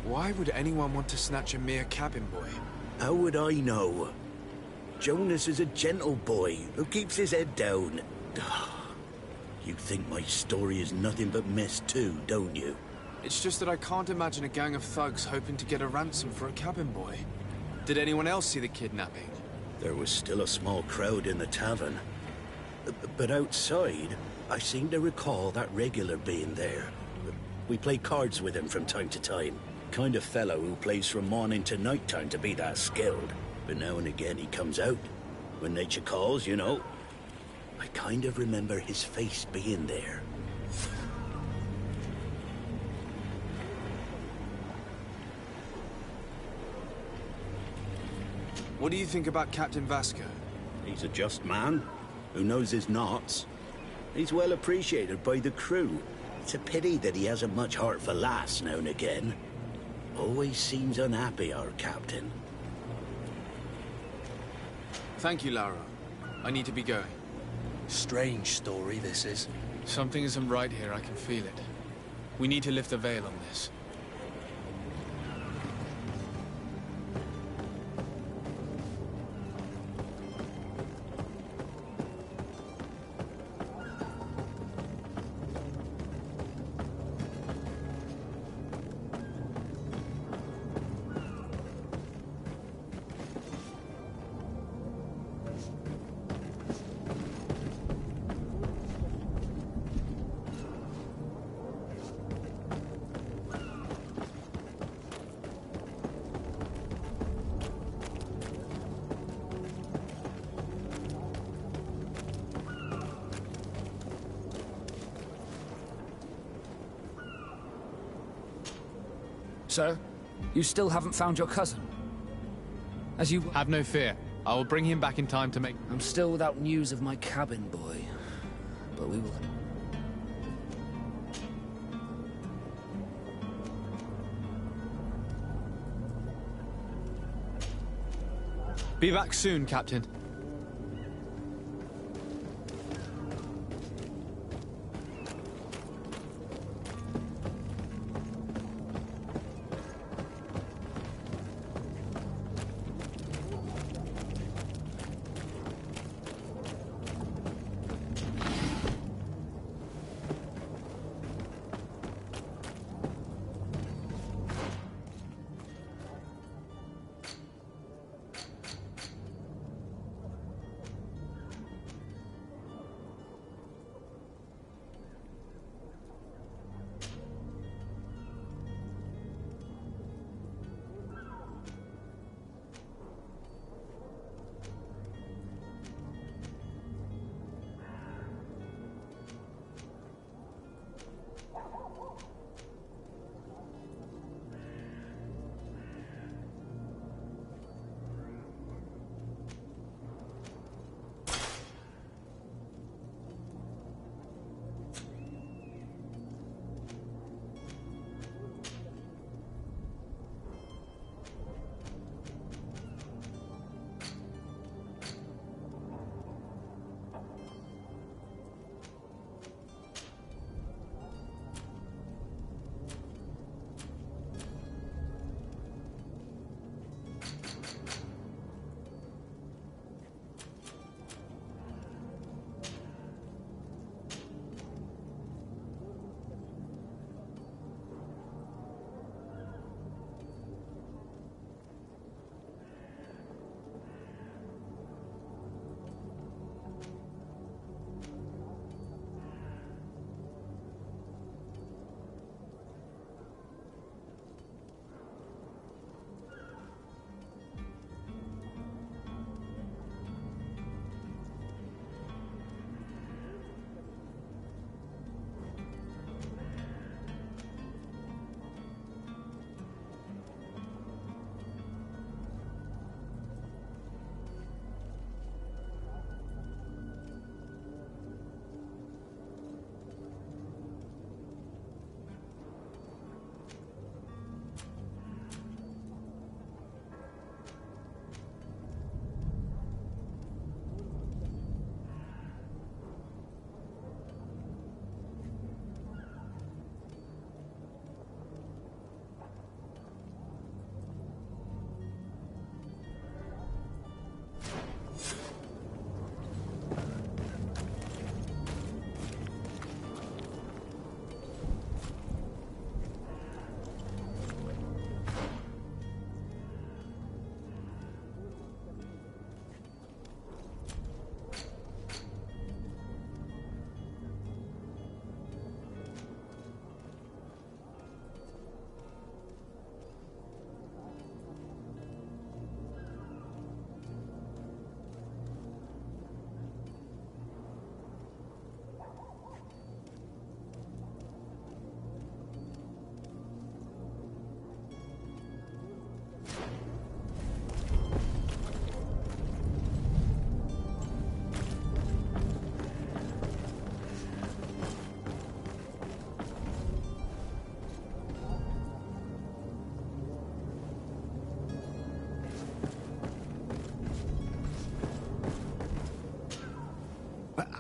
Why would anyone want to snatch a mere cabin boy? How would I know? Jonas is a gentle boy who keeps his head down. You think my story is nothing but mess too, don't you? It's just that I can't imagine a gang of thugs hoping to get a ransom for a cabin boy. Did anyone else see the kidnapping? There was still a small crowd in the tavern. But outside, I seem to recall that regular being there. We play cards with him from time to time. Kind of fellow who plays from morning to night time to be that skilled. But now and again he comes out. When nature calls, you know. I kind of remember his face being there. What do you think about Captain Vasco? He's a just man who knows his knots. He's well appreciated by the crew. It's a pity that he hasn't much heart for laughs now and again. Always seems unhappy, our captain. Thank you, Lauro. I need to be going. Strange story, this is. Something isn't right here, I can feel it. We need to lift the veil on this. Sir, you still haven't found your cousin? As you... Have no fear. I will bring him back in time to make... I'm still without news of my cabin boy, but we will... Be back soon, Captain.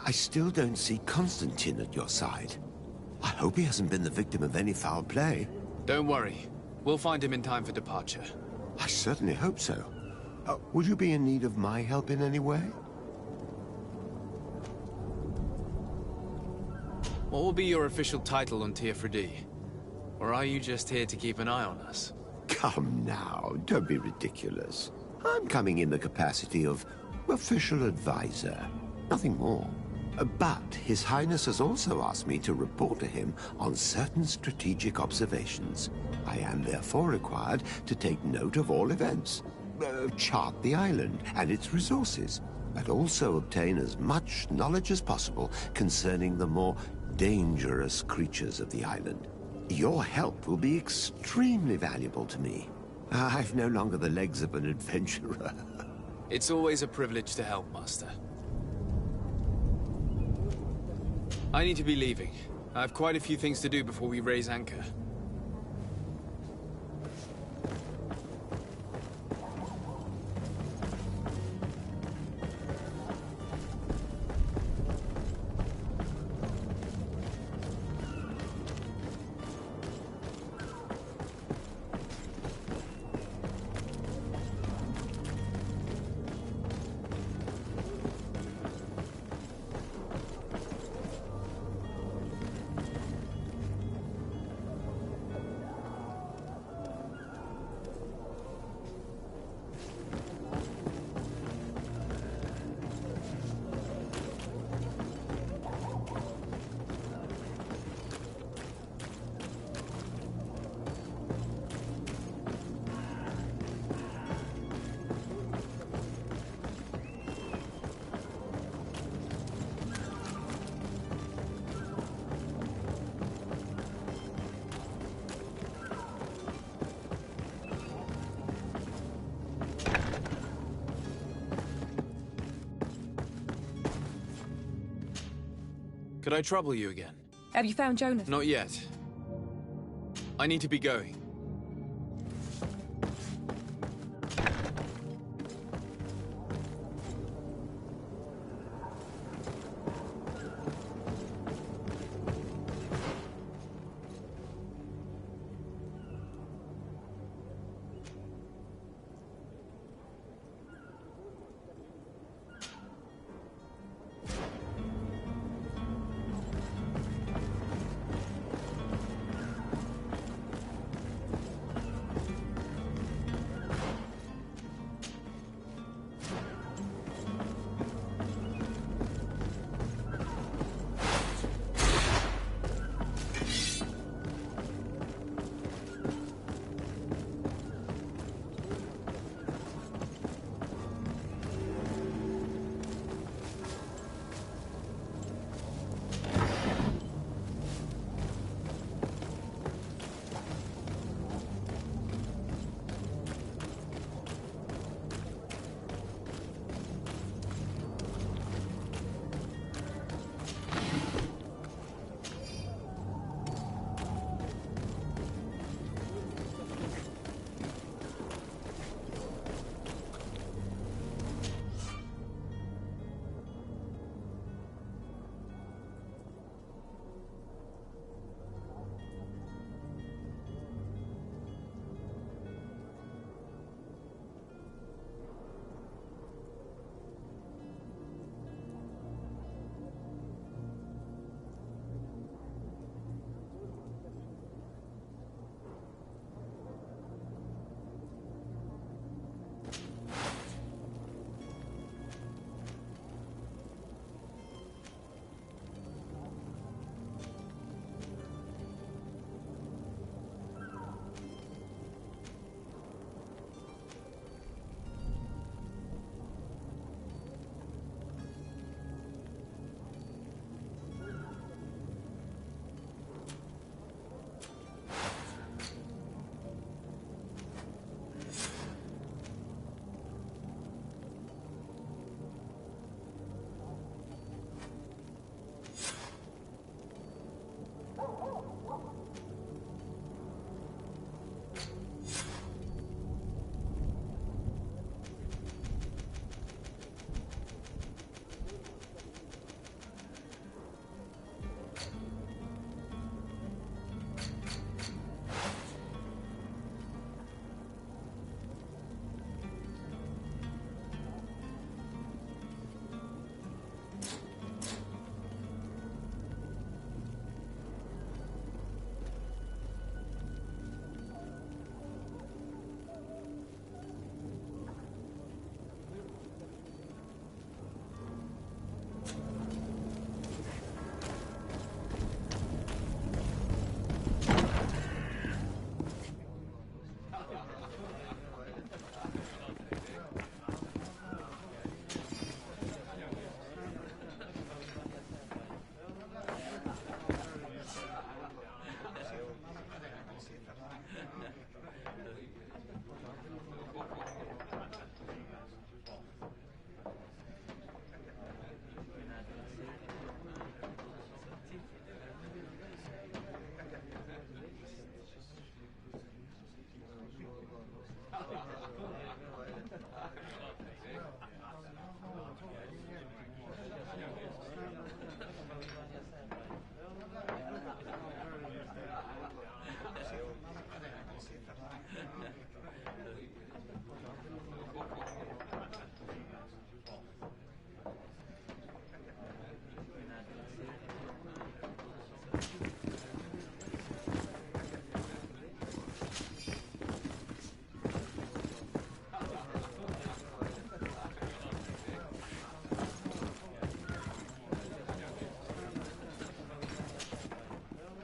I still don't see Constantine at your side. I hope he hasn't been the victim of any foul play. Don't worry. We'll find him in time for departure. I certainly hope so. Would you be in need of my help in any way? What will be your official title on Tier Or are you just here to keep an eye on us? Come now, don't be ridiculous. I'm coming in the capacity of official advisor, nothing more. But His Highness has also asked me to report to him on certain strategic observations. I am therefore required to take note of all events, chart the island and its resources, but also obtain as much knowledge as possible concerning the more dangerous creatures of the island. Your help will be extremely valuable to me. I've no longer the legs of an adventurer. It's always a privilege to help, Master. I need to be leaving. I have quite a few things to do before we raise anchor. Could I trouble you again? Have you found Jonas? Not yet. I need to be going.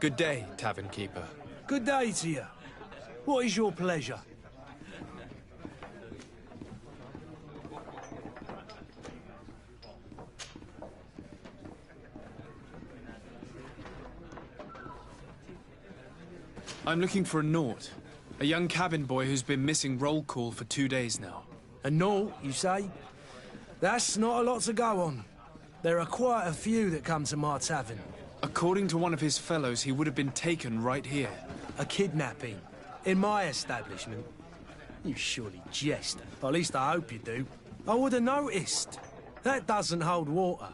Good day, tavern keeper. Good day to you. What is your pleasure? I'm looking for a Naut. A young cabin boy who's been missing roll call for 2 days now. A Naut, you say? That's not a lot to go on. There are quite a few that come to my tavern. According to one of his fellows, he would have been taken right here. A kidnapping? In my establishment? You surely jest. Or at least I hope you do. I would have noticed. That doesn't hold water.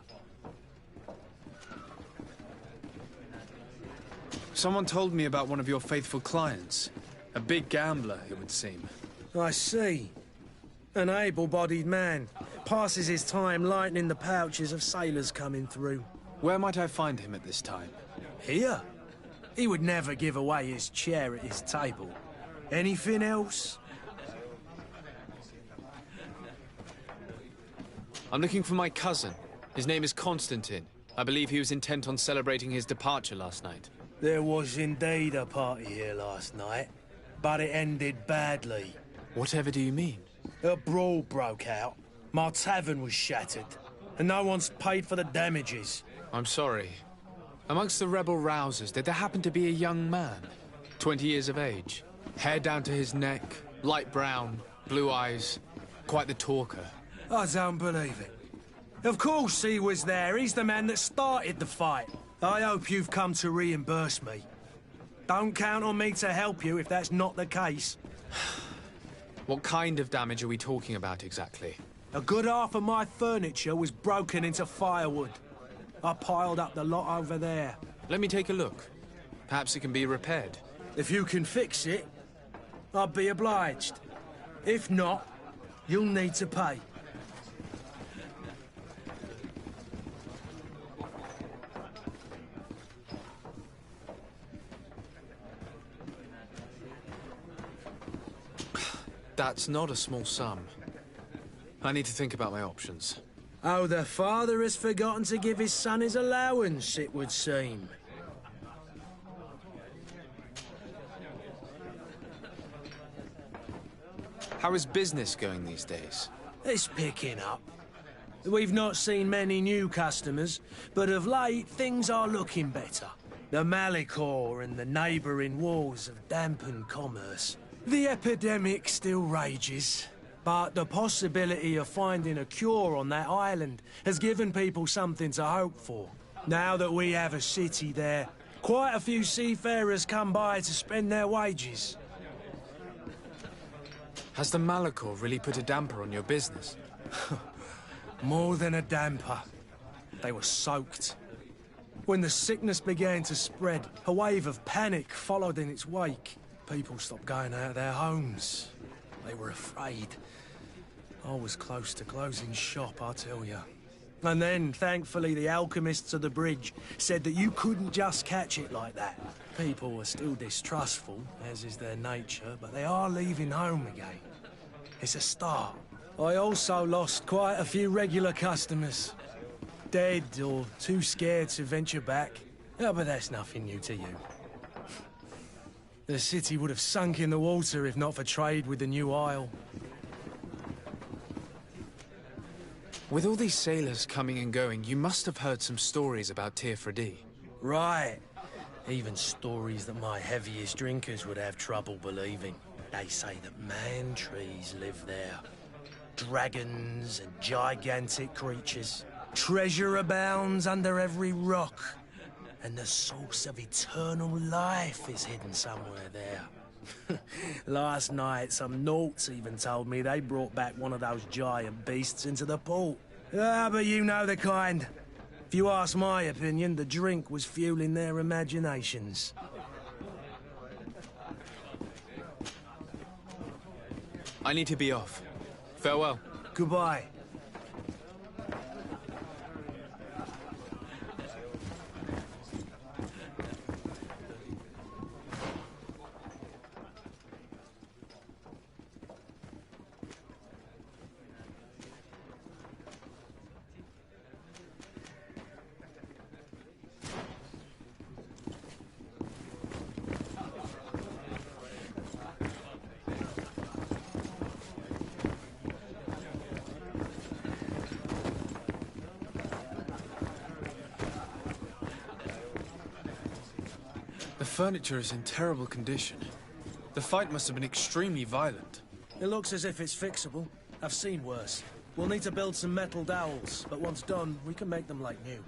Someone told me about one of your faithful clients. A big gambler, it would seem. I see. An able-bodied man. Passes his time lightening the pouches of sailors coming through. Where might I find him at this time? Here? He would never give away his chair at his table. Anything else? I'm looking for my cousin. His name is Constantine. I believe he was intent on celebrating his departure last night. There was indeed a party here last night, but it ended badly. Whatever do you mean? A brawl broke out. My tavern was shattered, and no one's paid for the damages. I'm sorry. Amongst the rebel rousers, did there happen to be a young man? 20 years of age. Hair down to his neck, light brown, blue eyes. Quite the talker. I don't believe it. Of course he was there. He's the man that started the fight. I hope you've come to reimburse me. Don't count on me to help you if that's not the case. What kind of damage are we talking about exactly? A good half of my furniture was broken into firewood. I piled up the lot over there. Let me take a look. Perhaps it can be repaired. If you can fix it, I'll be obliged. If not, you'll need to pay. That's not a small sum. I need to think about my options. Oh, the father has forgotten to give his son his allowance, it would seem. How is business going these days? It's picking up. We've not seen many new customers, but of late things are looking better. The Malicor and the neighbouring wars have dampened commerce. The epidemic still rages, but the possibility of finding a cure on that island has given people something to hope for. Now that we have a city there, quite a few seafarers come by to spend their wages. Has the Malicor really put a damper on your business? More than a damper. They were soaked. When the sickness began to spread, a wave of panic followed in its wake. People stopped going out of their homes. They were afraid. I was close to closing shop, I tell you. And then, thankfully, the alchemists of the bridge said that you couldn't just catch it like that. People were still distrustful, as is their nature, but they are leaving home again. It's a start. I also lost quite a few regular customers. Dead or too scared to venture back. Yeah, but that's nothing new to you. The city would have sunk in the water if not for trade with the new isle. With all these sailors coming and going, you must have heard some stories about Tirfredi. Right. Even stories that my heaviest drinkers would have trouble believing. They say that man-trees live there. Dragons and gigantic creatures. Treasure abounds under every rock. And the source of eternal life is hidden somewhere there. Last night, some Nauts even told me they brought back one of those giant beasts into the port. Ah, but you know the kind. If you ask my opinion, the drink was fueling their imaginations. I need to be off. Farewell. Goodbye. furniture is in terrible condition. The fight must have been extremely violent. It looks as if it's fixable. I've seen worse. We'll need to build some metal dowels, but once done, we can make them like new.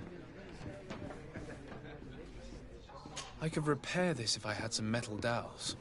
I could repair this if I had some metal dowels.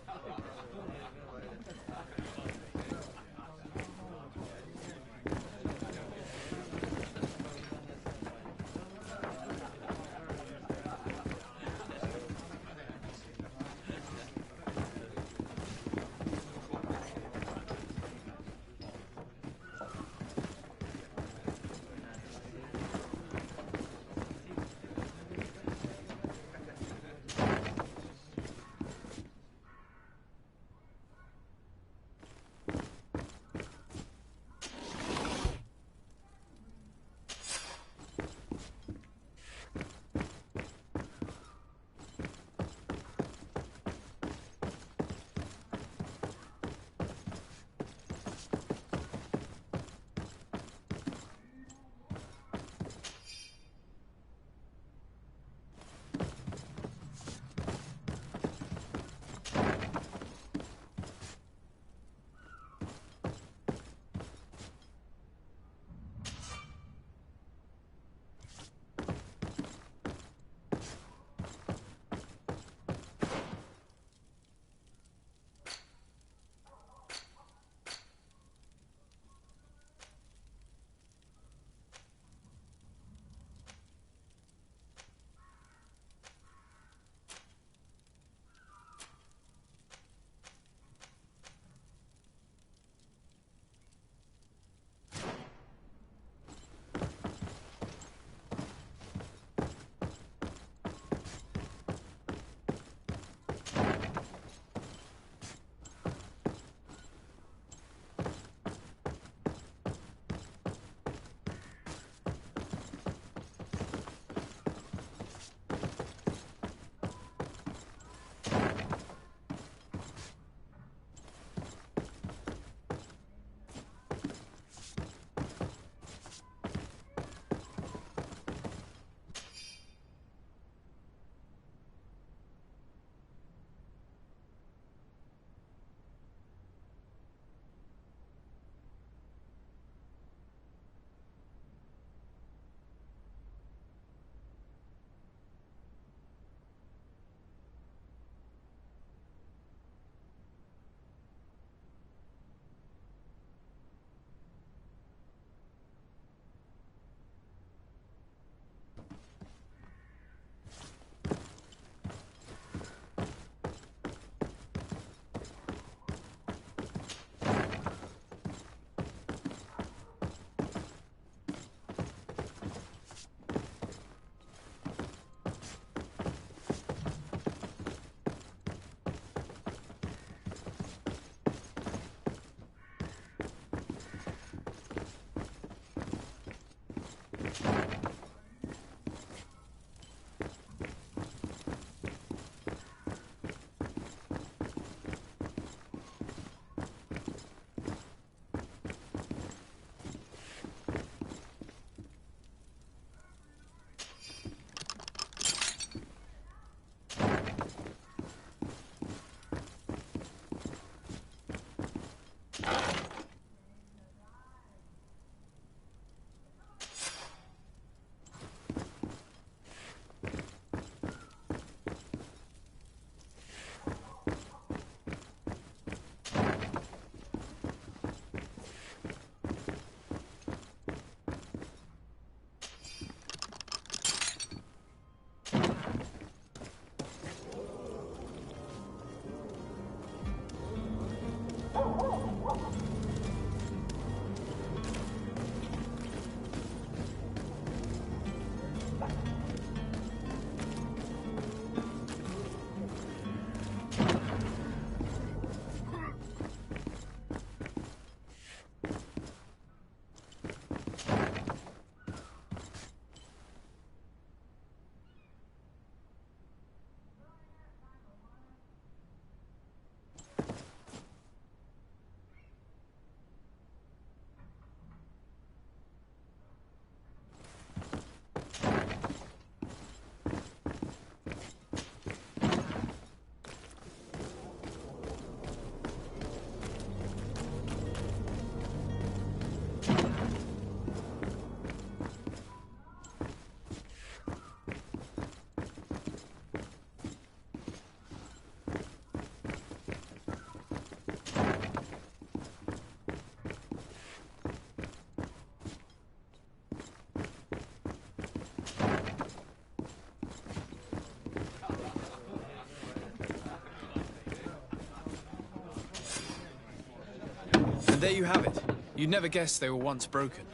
There you have it. You'd never guess they were once broken.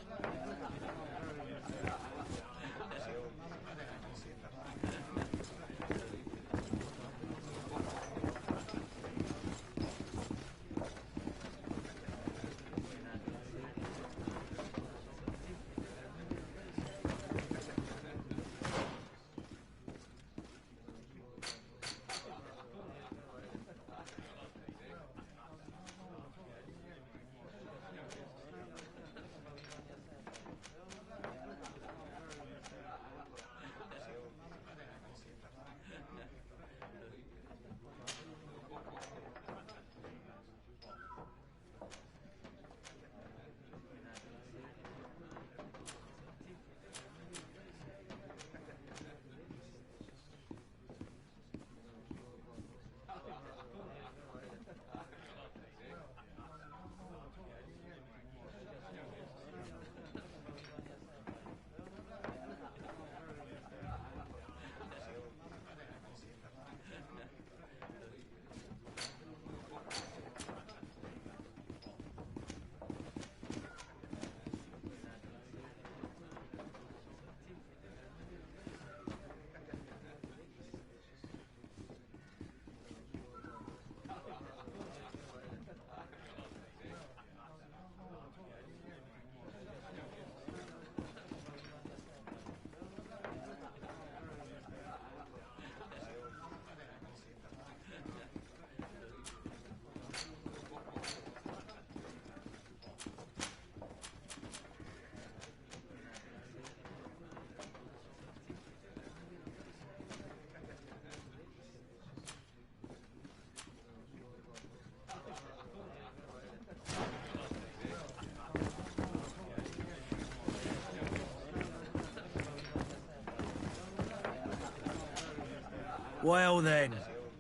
Well then,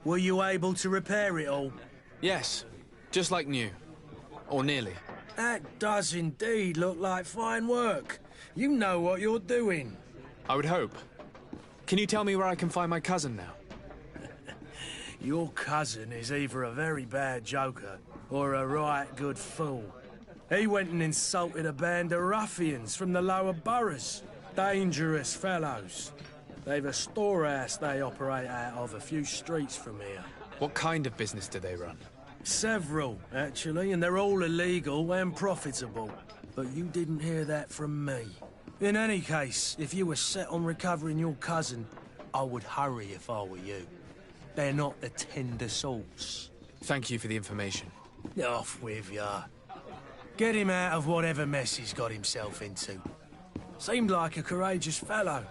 were you able to repair it all? Yes, just like new. Or nearly. That does indeed look like fine work. You know what you're doing. I would hope. Can you tell me where I can find my cousin now? Your cousin is either a very bad joker or a right good fool. He went and insulted a band of ruffians from the lower boroughs. Dangerous fellows. They've a storehouse they operate out of a few streets from here. What kind of business do they run? Several, actually, and they're all illegal and profitable. But you didn't hear that from me. In any case, if you were set on recovering your cousin, I would hurry if I were you. They're not the tender sorts. Thank you for the information. Off with ya. Get him out of whatever mess he's got himself into. Seemed like a courageous fellow.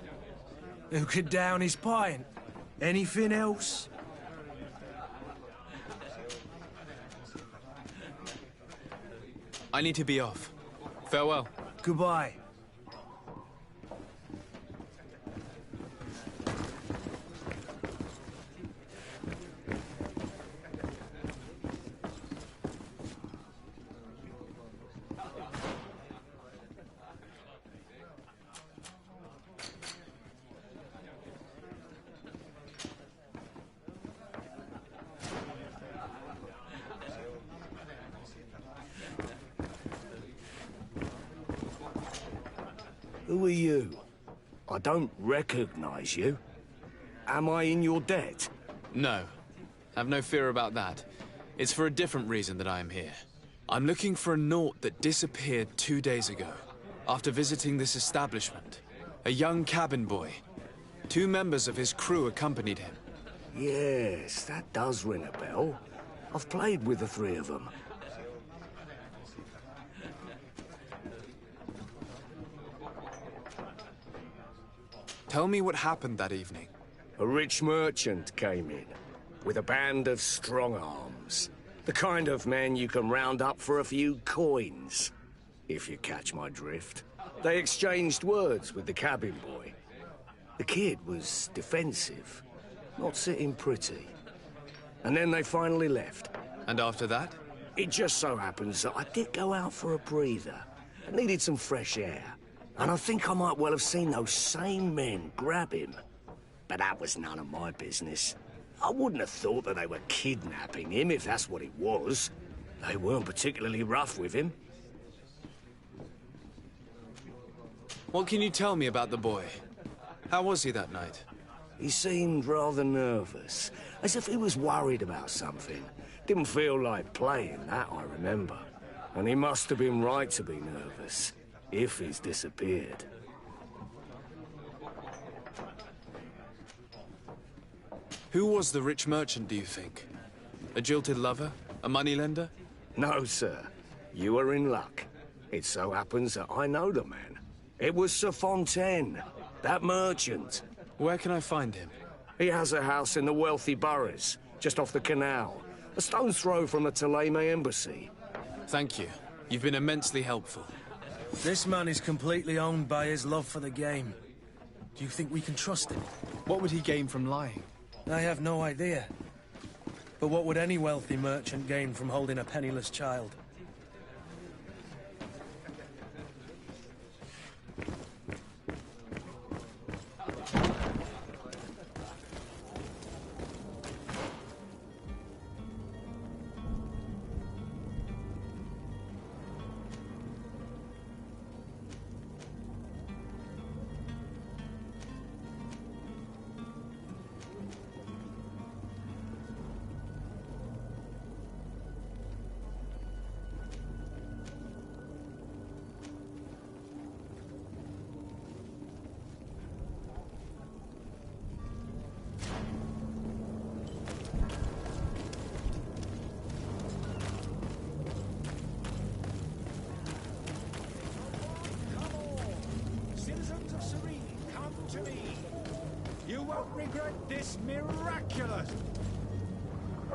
Who could down his pint? Anything else? I need to be off. Farewell. Goodbye. Who are you? I don't recognize you. Am I in your debt? No. Have no fear about that. It's for a different reason that I am here. I'm looking for a Naut that disappeared 2 days ago, after visiting this establishment. A young cabin boy. 2 members of his crew accompanied him. Yes, that does ring a bell. I've played with the 3 of them. Tell me what happened that evening. A rich merchant came in, with a band of strong arms. The kind of men you can round up for a few coins, if you catch my drift. They exchanged words with the cabin boy. The kid was defensive, not sitting pretty. And then they finally left. And after that? It just so happens that I did go out for a breather. I needed some fresh air. And I think I might well have seen those same men grab him. But that was none of my business. I wouldn't have thought that they were kidnapping him, if that's what it was. They weren't particularly rough with him. What can you tell me about the boy? How was he that night? He seemed rather nervous, as if he was worried about something. Didn't feel like playing, that I remember. And he must have been right to be nervous, if he's disappeared. Who was the rich merchant, do you think? A jilted lover? A moneylender? No, sir. You are in luck. It so happens that I know the man. It was Sir Fontaine, that merchant. Where can I find him? He has a house in the wealthy boroughs, just off the canal. A stone's throw from the Theleme embassy. Thank you. You've been immensely helpful. This man is completely owned by his love for the game. Do you think we can trust him? What would he gain from lying? I have no idea. But what would any wealthy merchant gain from holding a penniless child?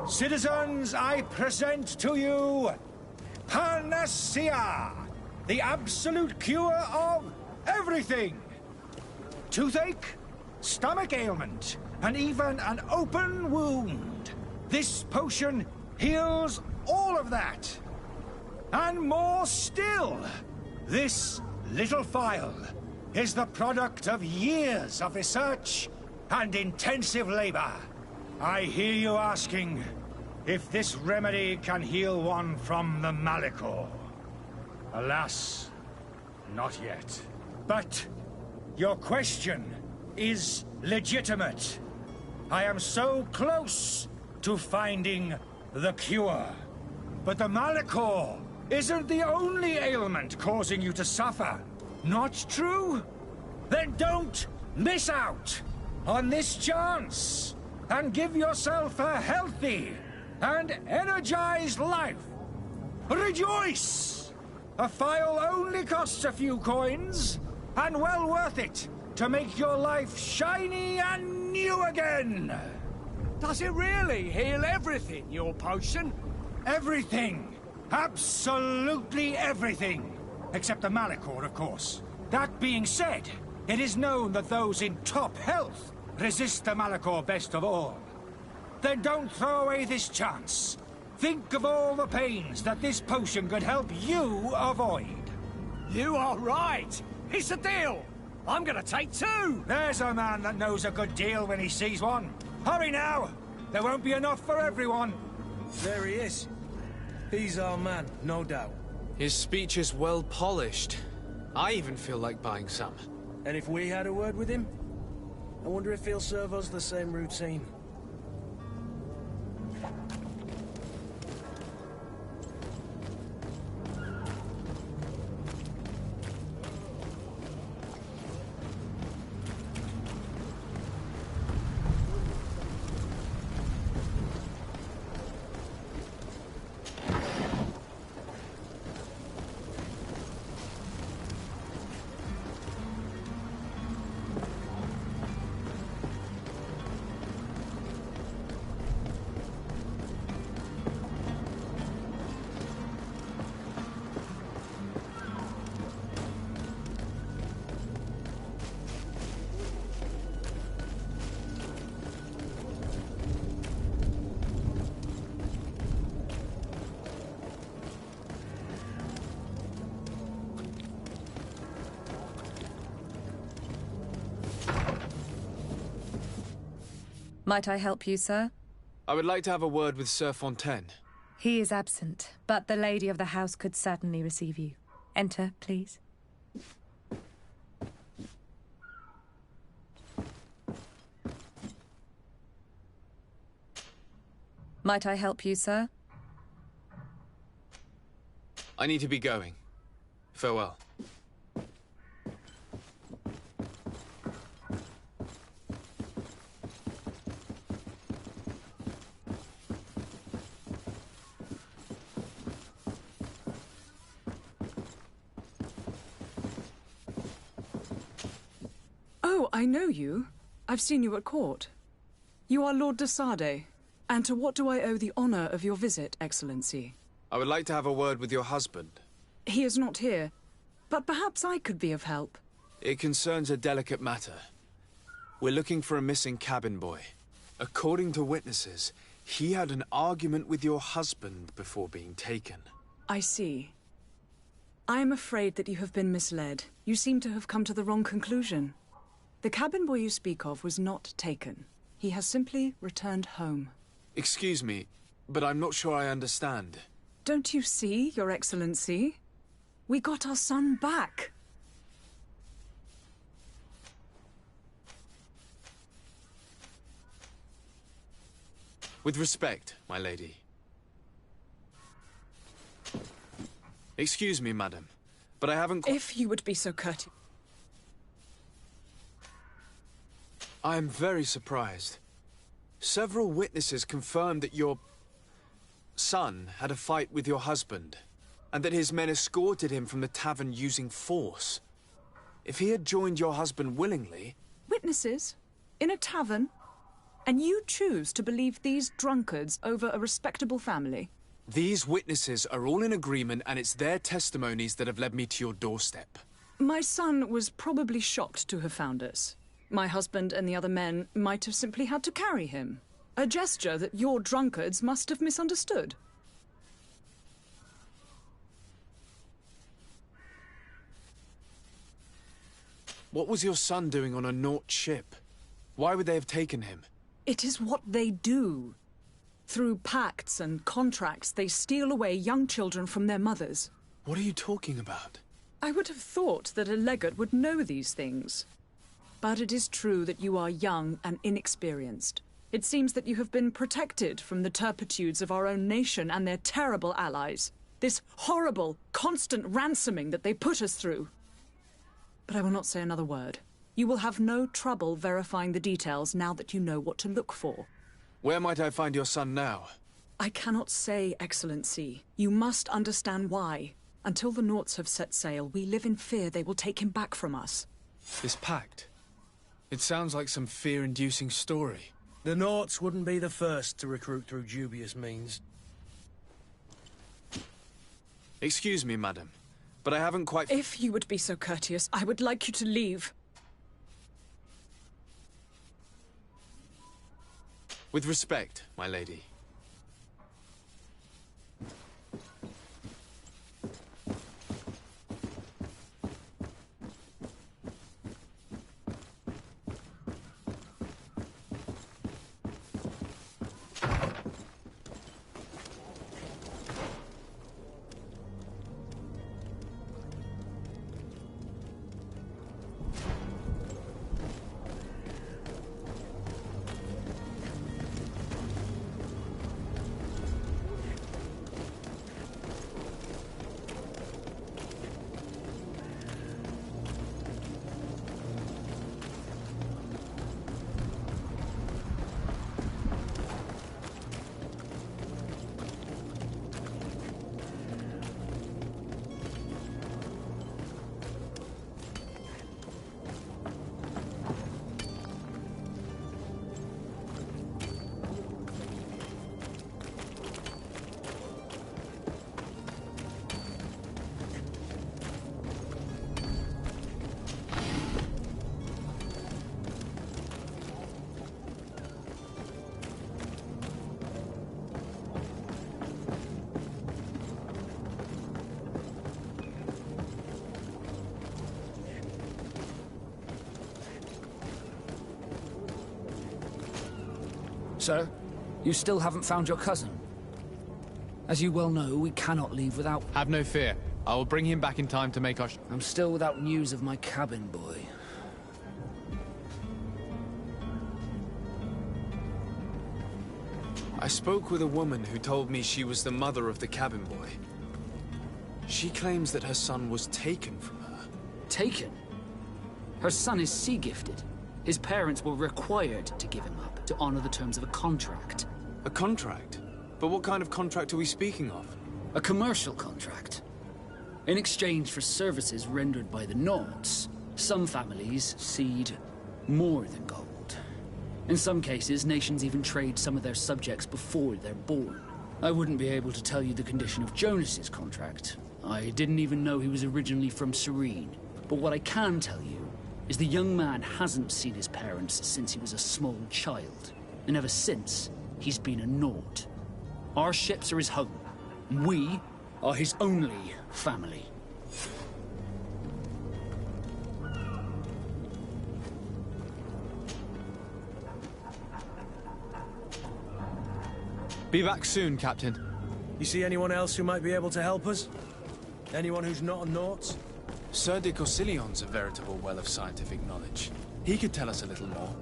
Citizens, I present to you Panacea, the absolute cure of everything. Toothache, stomach ailment, and even an open wound. This potion heals all of that. And more still, this little phial is the product of years of research and intensive labor. I hear you asking if this remedy can heal one from the Malachor. Alas, not yet. But your question is legitimate. I am so close to finding the cure. But the Malachor isn't the only ailment causing you to suffer. Not true? Then don't miss out on this chance and give yourself a healthy and energized life. Rejoice! A phial only costs a few coins, and well worth it to make your life shiny and new again. Does it really heal everything, your potion? Everything. Absolutely everything. Except the Malachor, of course. That being said, it is known that those in top health resist the Malachor best of all. Then don't throw away this chance. Think of all the pains that this potion could help you avoid. You are right. It's a deal. I'm gonna take two. There's a man that knows a good deal when he sees one. Hurry now. There won't be enough for everyone. There he is. He's our man, no doubt. His speech is well polished. I even feel like buying some. And if we had a word with him? I wonder if he'll serve us the same routine. Might I help you, sir? I would like to have a word with Sir Fontaine. He is absent, but the lady of the house could certainly receive you. Enter, please. Might I help you, sir? I need to be going. Farewell. Oh, I know you. I've seen you at court. You are Lord de Sade. And to what do I owe the honor of your visit, Excellency? I would like to have a word with your husband. He is not here, but perhaps I could be of help. It concerns a delicate matter. We're looking for a missing cabin boy. According to witnesses, he had an argument with your husband before being taken. I see. I am afraid that you have been misled. You seem to have come to the wrong conclusion. The cabin boy you speak of was not taken. He has simply returned home. Excuse me, but I'm not sure I understand. Don't you see, Your Excellency? We got our son back. With respect, my lady. Excuse me, madam, but I haven't... If you would be so courteous... I am very surprised. Several witnesses confirmed that your son had a fight with your husband, and that his men escorted him from the tavern using force. If he had joined your husband willingly... Witnesses? In a tavern? And you choose to believe these drunkards over a respectable family? These witnesses are all in agreement, and it's their testimonies that have led me to your doorstep. My son was probably shocked to have found us. My husband and the other men might have simply had to carry him. A gesture that your drunkards must have misunderstood. What was your son doing on a Naut ship? Why would they have taken him? It is what they do. Through pacts and contracts, they steal away young children from their mothers. What are you talking about? I would have thought that a legate would know these things. But it is true that you are young and inexperienced. It seems that you have been protected from the turpitudes of our own nation and their terrible allies. This horrible, constant ransoming that they put us through. But I will not say another word. You will have no trouble verifying the details now that you know what to look for. Where might I find your son now? I cannot say, Excellency. You must understand why. Until the Nauts have set sail, we live in fear they will take him back from us. This pact? It sounds like some fear-inducing story. The Nauts wouldn't be the first to recruit through dubious means. Excuse me, madam, but I haven't quite... If you would be so courteous, I would like you to leave. With respect, my lady. Sir, you still haven't found your cousin? As you well know, we cannot leave without... Have no fear. I will bring him back in time to make our... I'm still without news of my cabin boy. I spoke with a woman who told me she was the mother of the cabin boy. She claims that her son was taken from her. Taken? Her son is sea-gifted. His parents were required to give him up to honor the terms of a contract. A contract? But what kind of contract are we speaking of? A commercial contract. In exchange for services rendered by the Nords, some families cede more than gold. In some cases, nations even trade some of their subjects before they're born. I wouldn't be able to tell you the condition of Jonas's contract. I didn't even know he was originally from Serene. But what I can tell you is the young man hasn't seen his parents since he was a small child. And ever since, he's been a Nord. Our ships are his home. We are his only family. Be back soon, Captain. You see anyone else who might be able to help us? Anyone who's not a Naut? Sir de Corsillion's a veritable well of scientific knowledge. He could tell us a little more.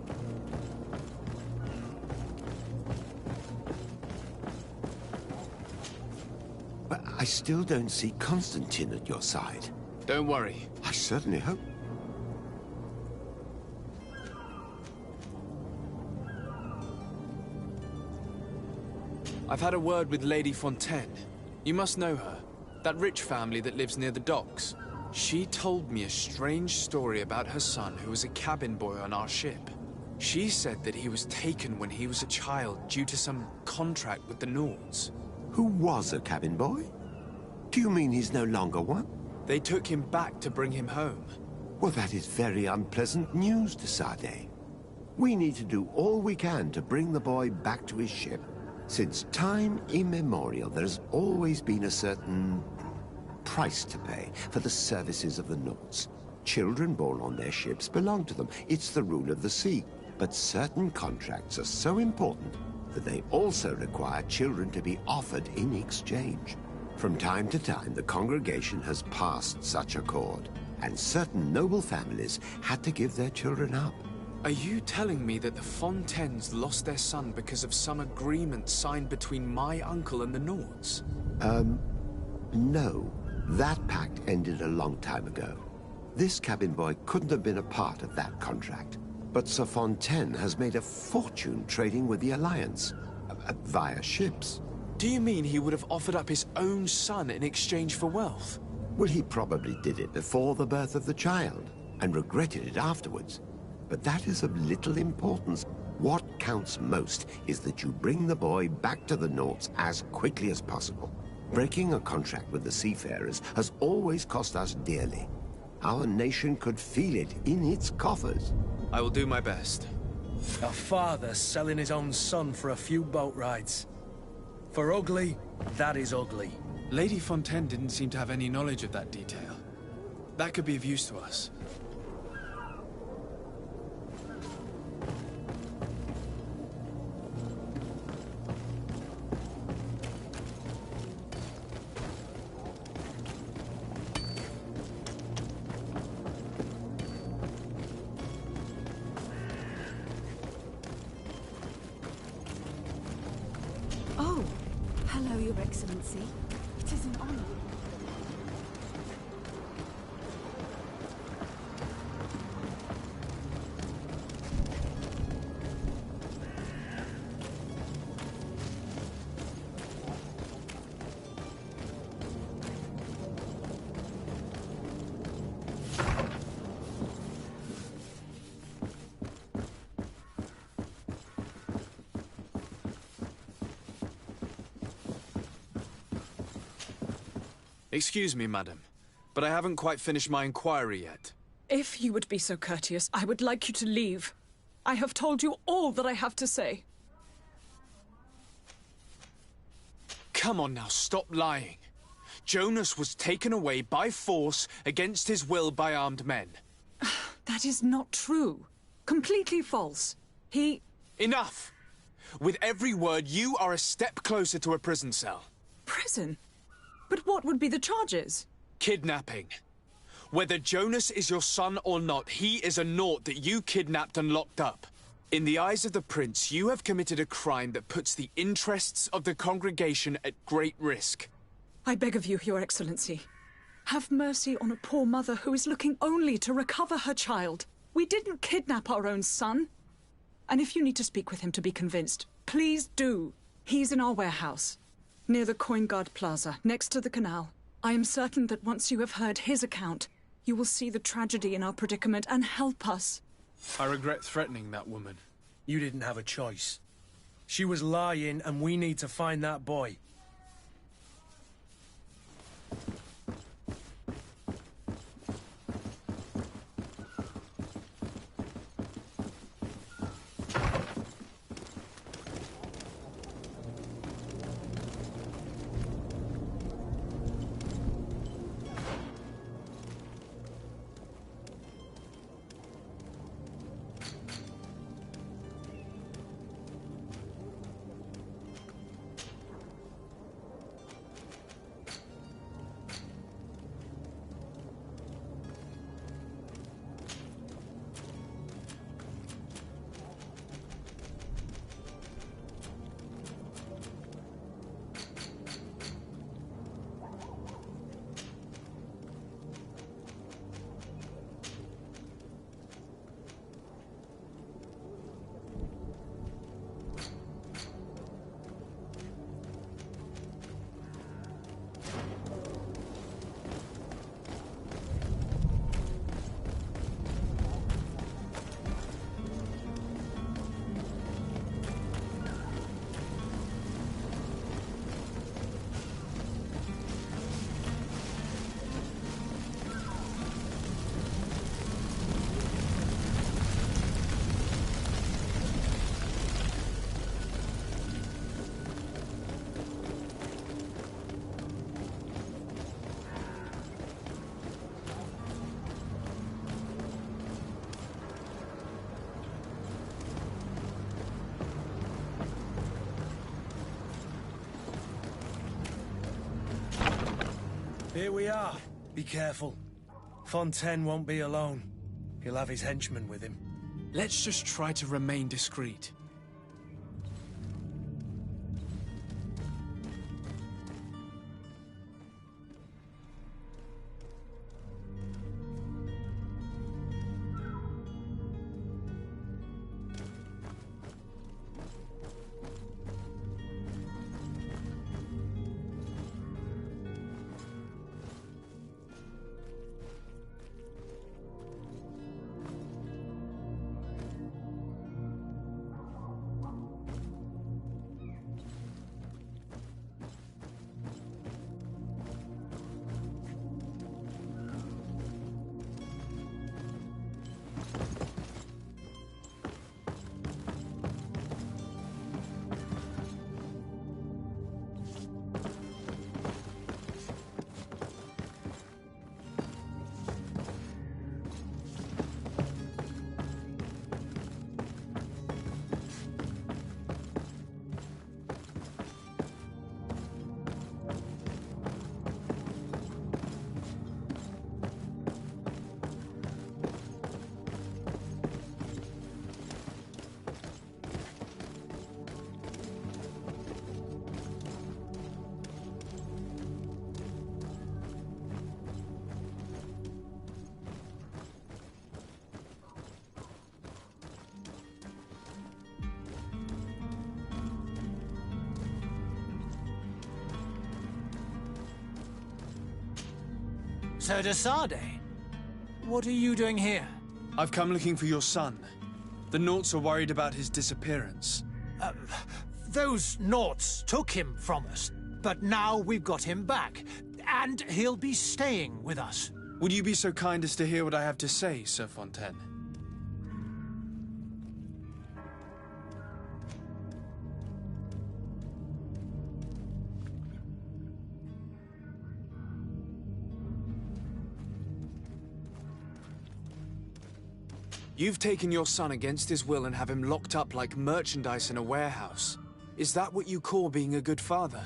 But I still don't see Constantine at your side. Don't worry. I certainly hope. I've had a word with Lady Fontaine. You must know her. That rich family that lives near the docks. She told me a strange story about her son who was a cabin boy on our ship. She said that he was taken when he was a child due to some contract with the Nords. Who was a cabin boy? Do you mean he's no longer one? They took him back to bring him home. Well, that is very unpleasant news, de Sade. We need to do all we can to bring the boy back to his ship. Since time immemorial, there's always been a certain price to pay for the services of the Nords. Children born on their ships belong to them. It's the rule of the sea. But certain contracts are so important that they also require children to be offered in exchange. From time to time, the congregation has passed such accord, and certain noble families had to give their children up. Are you telling me that the Fontaines lost their son because of some agreement signed between my uncle and the Nords? No. That pact ended a long time ago. This cabin boy couldn't have been a part of that contract. But Sir Fontaine has made a fortune trading with the Alliance, via ships. Do you mean he would have offered up his own son in exchange for wealth? Well, he probably did it before the birth of the child, and regretted it afterwards. But that is of little importance. What counts most is that you bring the boy back to the Nords as quickly as possible. Breaking a contract with the seafarers has always cost us dearly. Our nation could feel it in its coffers. I will do my best. A father selling his own son for a few boat rides. For ugly, that is ugly. Lady Fontaine didn't seem to have any knowledge of that detail. That could be of use to us. Oh, hello, Your Excellency. It is an honor. Excuse me, madam, but I haven't quite finished my inquiry yet. If you would be so courteous, I would like you to leave. I have told you all that I have to say. Come on now, stop lying. Jonas was taken away by force against his will by armed men. That is not true. Completely false. He... Enough! With every word, you are a step closer to a prison cell. prison? But what would be the charges? Kidnapping. Whether Jonas is your son or not, he is a naught that you kidnapped and locked up. In the eyes of the prince, you have committed a crime that puts the interests of the congregation at great risk. I beg of you, Your Excellency. Have mercy on a poor mother who is looking only to recover her child. We didn't kidnap our own son. And if you need to speak with him to be convinced, please do. He's in our warehouse, near the Coin Guard Plaza, next to the canal. I am certain that once you have heard his account, you will see the tragedy in our predicament and help us. I regret threatening that woman. You didn't have a choice. She was lying, and we need to find that boy. Here we are. Be careful. Fontaine won't be alone. He'll have his henchmen with him. Let's just try to remain discreet. Sir de Sade, what are you doing here? I've come looking for your son. The Naughts are worried about his disappearance. Those Naughts took him from us, but now we've got him back, and he'll be staying with us. Would you be so kind as to hear what I have to say, Sir Fontaine? You've taken your son against his will and have him locked up like merchandise in a warehouse. Is that what you call being a good father?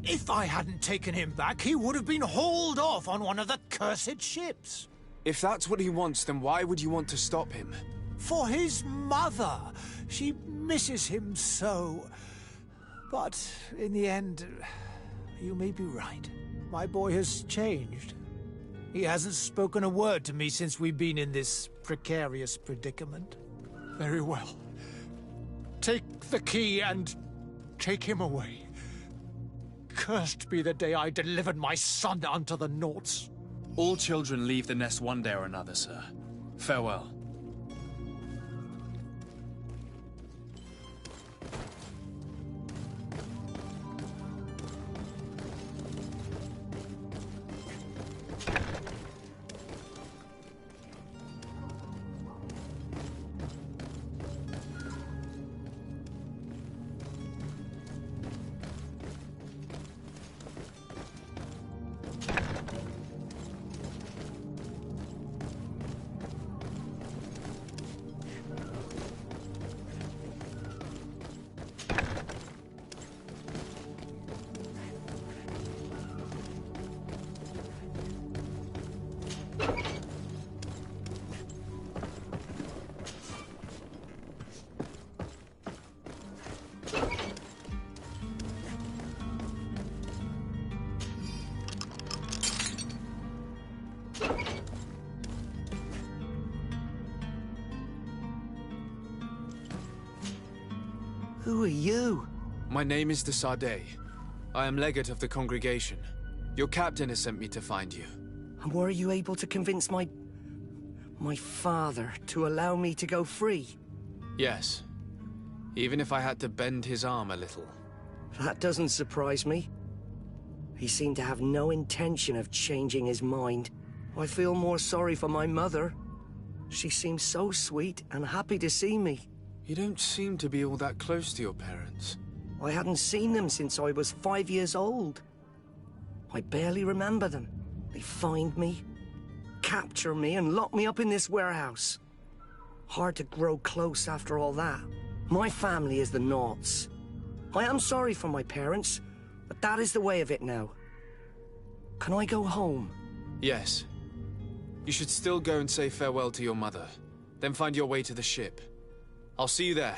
If I hadn't taken him back, he would have been hauled off on one of the cursed ships. If that's what he wants, then why would you want to stop him? For his mother. She misses him so. But in the end, you may be right. My boy has changed. He hasn't spoken a word to me since we've been in this precarious predicament. Very well. Take the key and take him away. Cursed be the day I delivered my son unto the Nauts. All children leave the nest one day or another, sir. Farewell. Who are you? My name is de Sardet. I am legate of the congregation. Your captain has sent me to find you. And were you able to convince my father to allow me to go free? Yes. Even if I had to bend his arm a little. That doesn't surprise me. He seemed to have no intention of changing his mind. I feel more sorry for my mother. She seemed so sweet and happy to see me. You don't seem to be all that close to your parents. I hadn't seen them since I was 5 years old. I barely remember them. They find me, capture me, and lock me up in this warehouse. Hard to grow close after all that. My family is the Nauts. I am sorry for my parents, but that is the way of it now. Can I go home? Yes. You should still go and say farewell to your mother. Then find your way to the ship. I'll see you there.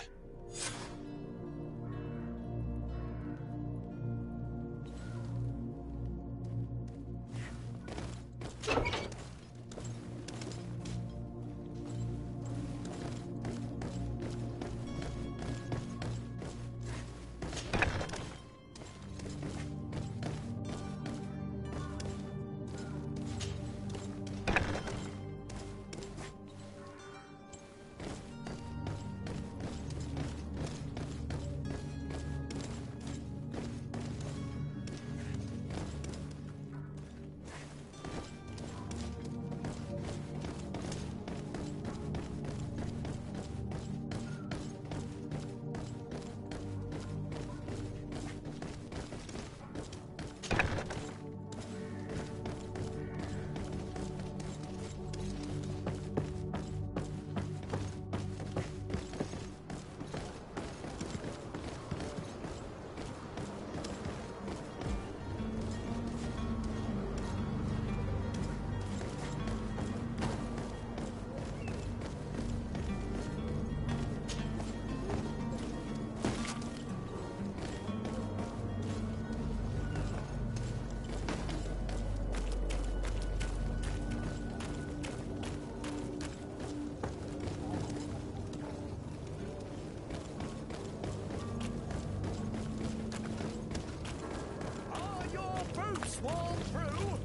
Swarm through?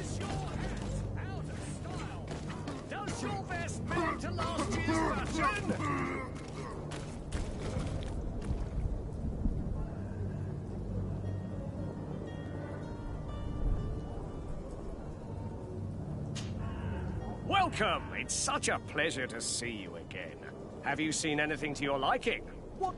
Is your hat out of style? Does your vest belong to last year's fashion? Welcome! It's such a pleasure to see you again. Have you seen anything to your liking? What?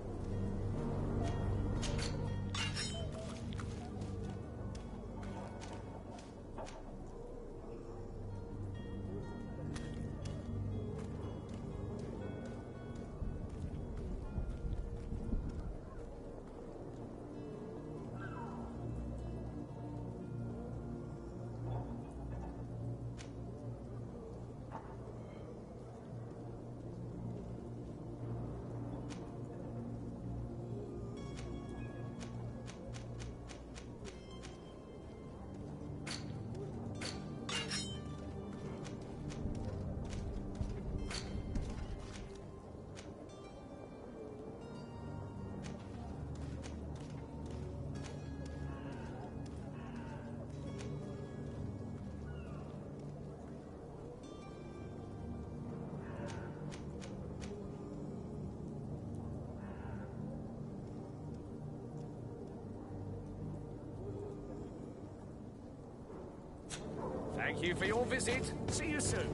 Thank you for your visit. See you soon.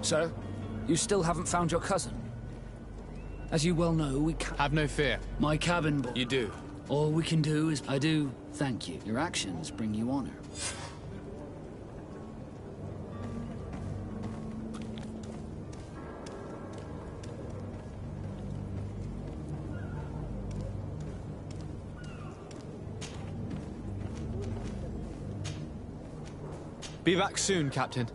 Sir, you still haven't found your cousin. As you well know, we can't... Have no fear. My cabin boy. You do. All we can do is... I do thank you. Your actions bring you honor. Be back soon, Captain.